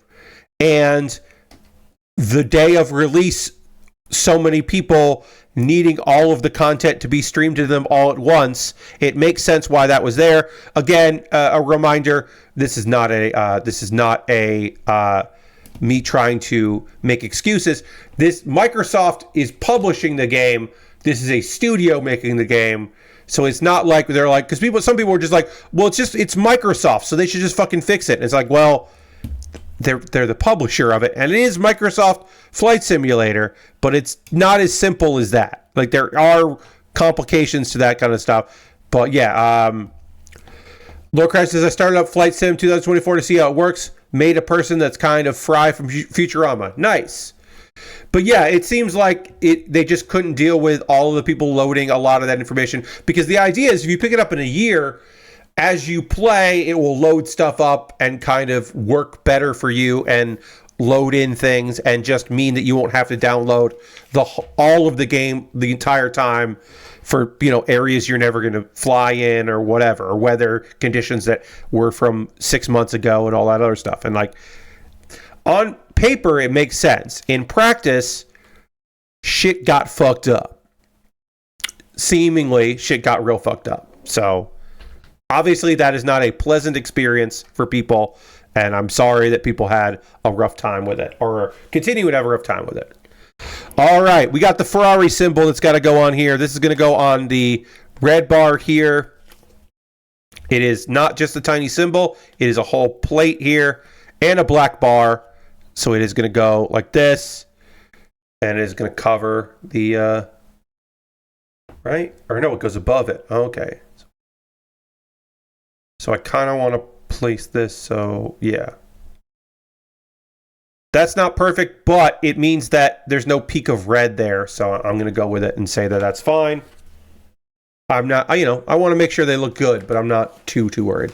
and the day of release, so many people needing all of the content to be streamed to them all at once. It makes sense why that was there. Again, a reminder: this is not a me trying to make excuses. This Microsoft is publishing the game. This is a studio making the game. So it's not like they're like, because some people are just like, well, it's Microsoft, so they should just fucking fix it. And it's like, well, they're the publisher of it, and it is Microsoft Flight Simulator, but it's not as simple as that. Like, there are complications to that kind of stuff. But yeah, Lord Crash says, I started up Flight Sim 2024 to see how it works. Made a person that's kind of Fry from Futurama. Nice. But yeah, it seems like they just couldn't deal with all of the people loading a lot of that information, because the idea is if you pick it up in a year, as you play, it will load stuff up and kind of work better for you and load in things and just mean that you won't have to download all of the game the entire time for, areas you're never going to fly in or whatever, or weather conditions that were from 6 months ago and all that other stuff. And like, on paper, it makes sense. In practice, shit got fucked up. Seemingly, shit got real fucked up. So, obviously, that is not a pleasant experience for people, and I'm sorry that people had a rough time with it, or continue to have a rough time with it. All right, we got the Ferrari symbol that's got to go on here. This is going to go on the red bar here. It is not just a tiny symbol. It is a whole plate here and a black bar. So it is going to go like this, and it is going to cover the, right? Or no, it goes above it. Okay. So I kind of want to place this, so yeah. That's not perfect, but it means that there's no peak of red there, so I'm going to go with it and say that that's fine. I'm not, I want to make sure they look good, but I'm not too worried.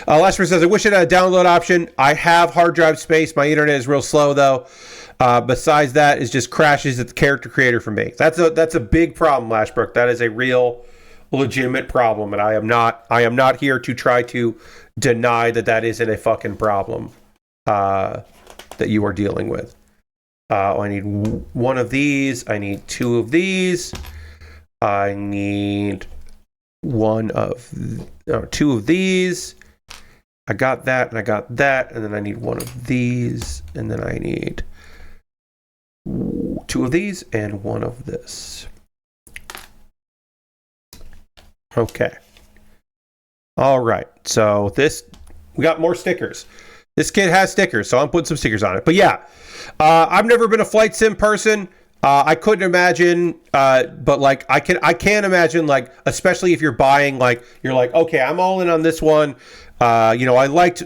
Last person says, I wish it had a download option. I have hard drive space. My internet is real slow, though. Besides that, it just crashes at the character creator for me. That's a big problem, Lashbrook. That is a real, legitimate problem, and I am not here to try to deny that isn't a fucking problem that you are dealing with. I need one of these. I need two of these. I need two of these. I got that, and I got that, and then I need one of these, and then I need two of these and one of this. Okay. All right. So we got more stickers. This kid has stickers, so I'm putting some stickers on it. But yeah, I've never been a flight sim person. I couldn't imagine, but like I can imagine, like, especially if you're buying, like, you're like, okay, I'm all in on this one. I liked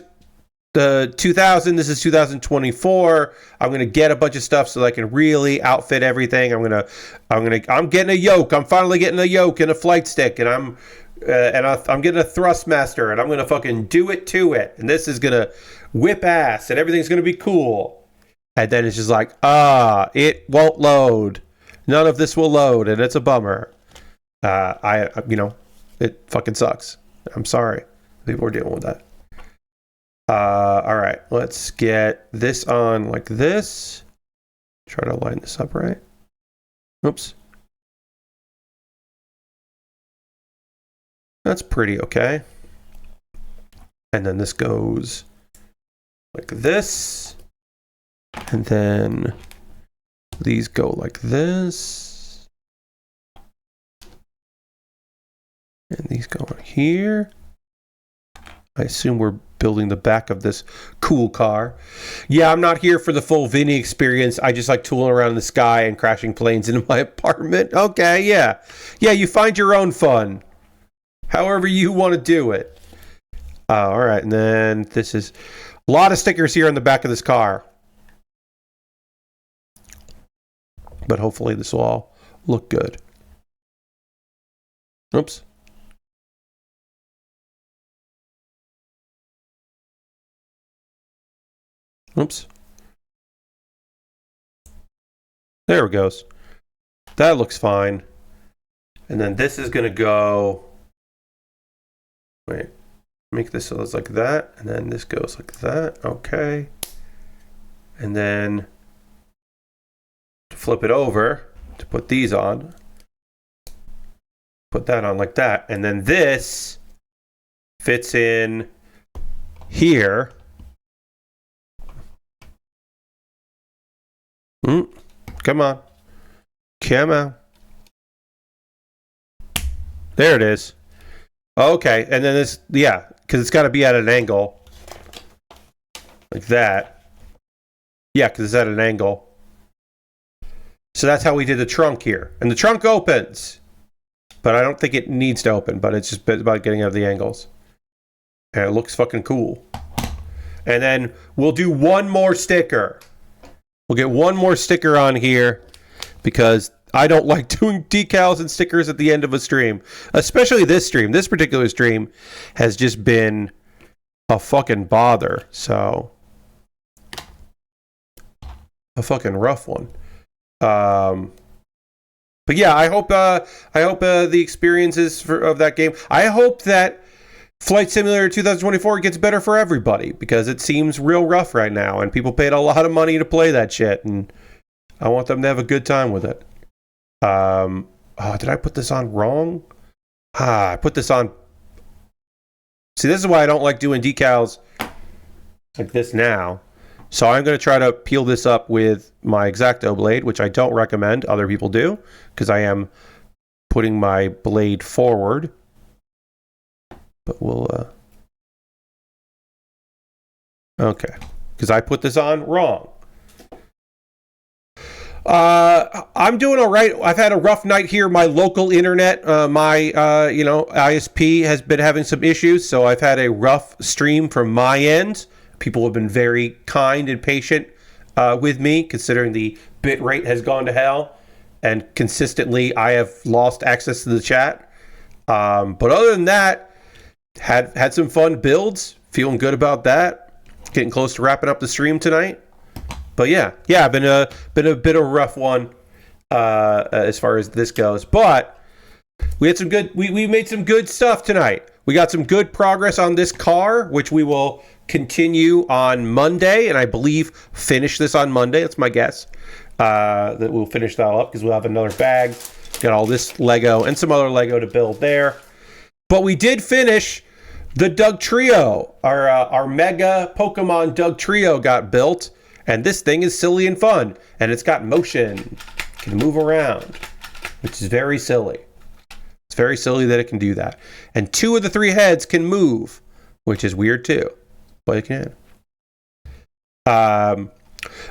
the 2000. This is 2024. I'm gonna get a bunch of stuff so that I can really outfit everything. I'm getting a yoke. I'm finally getting a yoke and a flight stick, and I'm getting a thrustmaster, and I'm gonna fucking do it to it, and this is gonna whip ass, and everything's gonna be cool. And then it's just like, it won't load. None of this will load, and it's a bummer. It fucking sucks. I'm sorry. People are dealing with that. All right, let's get this on like this. Try to line this up right. Oops. That's pretty okay. And then this goes like this. And then these go like this. And these go on here. I assume we're building the back of this cool car. Yeah, I'm not here for the full Vinny experience. I just like tooling around in the sky and crashing planes into my apartment. Okay, yeah. Yeah, you find your own fun. However you want to do it. All right, and then this is a lot of stickers here on the back of this car. But hopefully this will all look good. Oops. Oops. There it goes. That looks fine. And then this is going to go Wait, make this so it's like that, and then this goes like that. Okay. And then to flip it over, to put these on, put that on like that, and then this fits in here. Come on. Come on. There it is. Okay, and then this, yeah, because it's got to be at an angle. Like that. Yeah, because it's at an angle. So that's how we did the trunk here. And the trunk opens. But I don't think it needs to open, but it's just about getting out of the angles. And it looks fucking cool. And then we'll do one more sticker. We'll get one more sticker on here because I don't like doing decals and stickers at the end of a stream. Especially this stream. This particular stream has just been a fucking bother. So, a fucking rough one. But yeah, I hope the experiences of that game. I hope that Flight Simulator 2024 gets better for everybody because it seems real rough right now, and people paid a lot of money to play that shit, and I want them to have a good time with it. Oh, did I put this on wrong? I put this on. See, this is why I don't like doing decals like this now. So I'm going to try to peel this up with my X-Acto blade, which I don't recommend other people do, because I am putting my blade forward. But we'll, okay. Because I put this on wrong. I'm doing all right. I've had a rough night here. My local internet, my ISP has been having some issues, so I've had a rough stream from my end. People have been very kind and patient with me, considering the bit rate has gone to hell, and consistently I have lost access to the chat. But other than that, had some fun builds. Feeling good about that. Getting close to wrapping up the stream tonight. But yeah, been a bit of a rough one as far as this goes. But we had some good. We made some good stuff tonight. We got some good progress on this car, which we will continue on Monday, and I believe finish this on Monday. That's my guess. That we'll finish that all up because we'll have another bag. Got all this Lego and some other Lego to build there. But we did finish the Dugtrio. Our Mega Pokemon Dugtrio got built, and this thing is silly and fun, and it's got motion. It can move around, which is very silly. It's very silly that it can do that. And 2 of the 3 heads can move, which is weird too, but it can.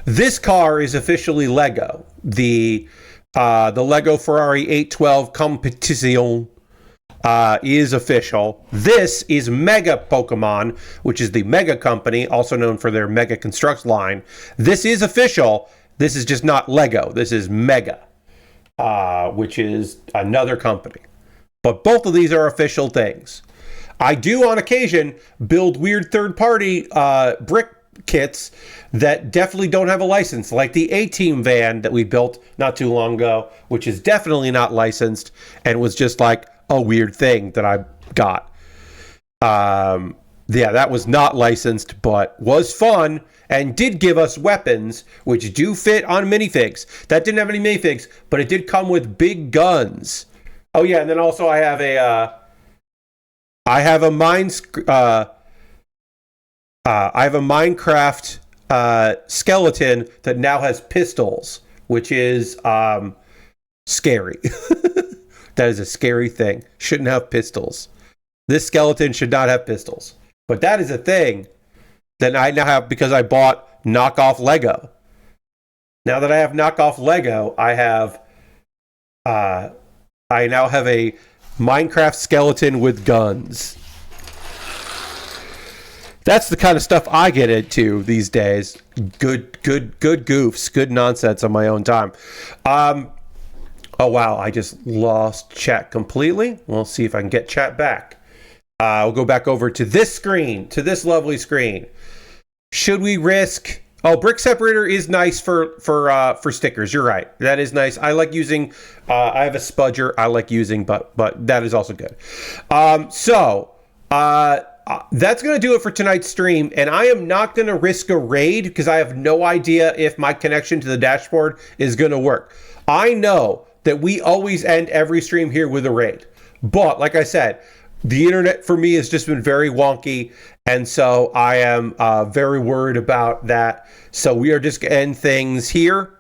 This car is officially Lego. The Lego Ferrari 812 Competizione is official. This is Mega Pokemon, which is the Mega company, also known for their Mega Constructs line. This is official. This is just not Lego. This is Mega, which is another company. But both of these are official things. I do, on occasion, build weird third-party brick kits that definitely don't have a license, like the A-Team van that we built not too long ago, which is definitely not licensed and was just like a weird thing that I got. Yeah, that was not licensed, but was fun and did give us weapons, which do fit on minifigs. That didn't have any minifigs, but it did come with big guns. Oh yeah, and then also I have a Minecraft skeleton that now has pistols, which is scary. That is a scary thing. Shouldn't have pistols. This skeleton should not have pistols. But that is a thing that I now have because I bought knockoff Lego. Now that I have knockoff Lego, I now have a Minecraft skeleton with guns. That's the kind of stuff I get into these days. Good goofs, good nonsense on my own time. Oh wow, I just lost chat completely. We'll see if I can get chat back. We'll go back over to this screen, to this lovely screen. Should we risk? Oh, brick separator is nice for stickers. You're right. That is nice. I like using. I have a spudger I like using, but that is also good. So That's going to do it for tonight's stream, and I am not going to risk a raid because I have no idea if my connection to the dashboard is going to work. I know that we always end every stream here with a raid, but like I said, the internet for me has just been very wonky, and so I am very worried about that. So we are just going to end things here.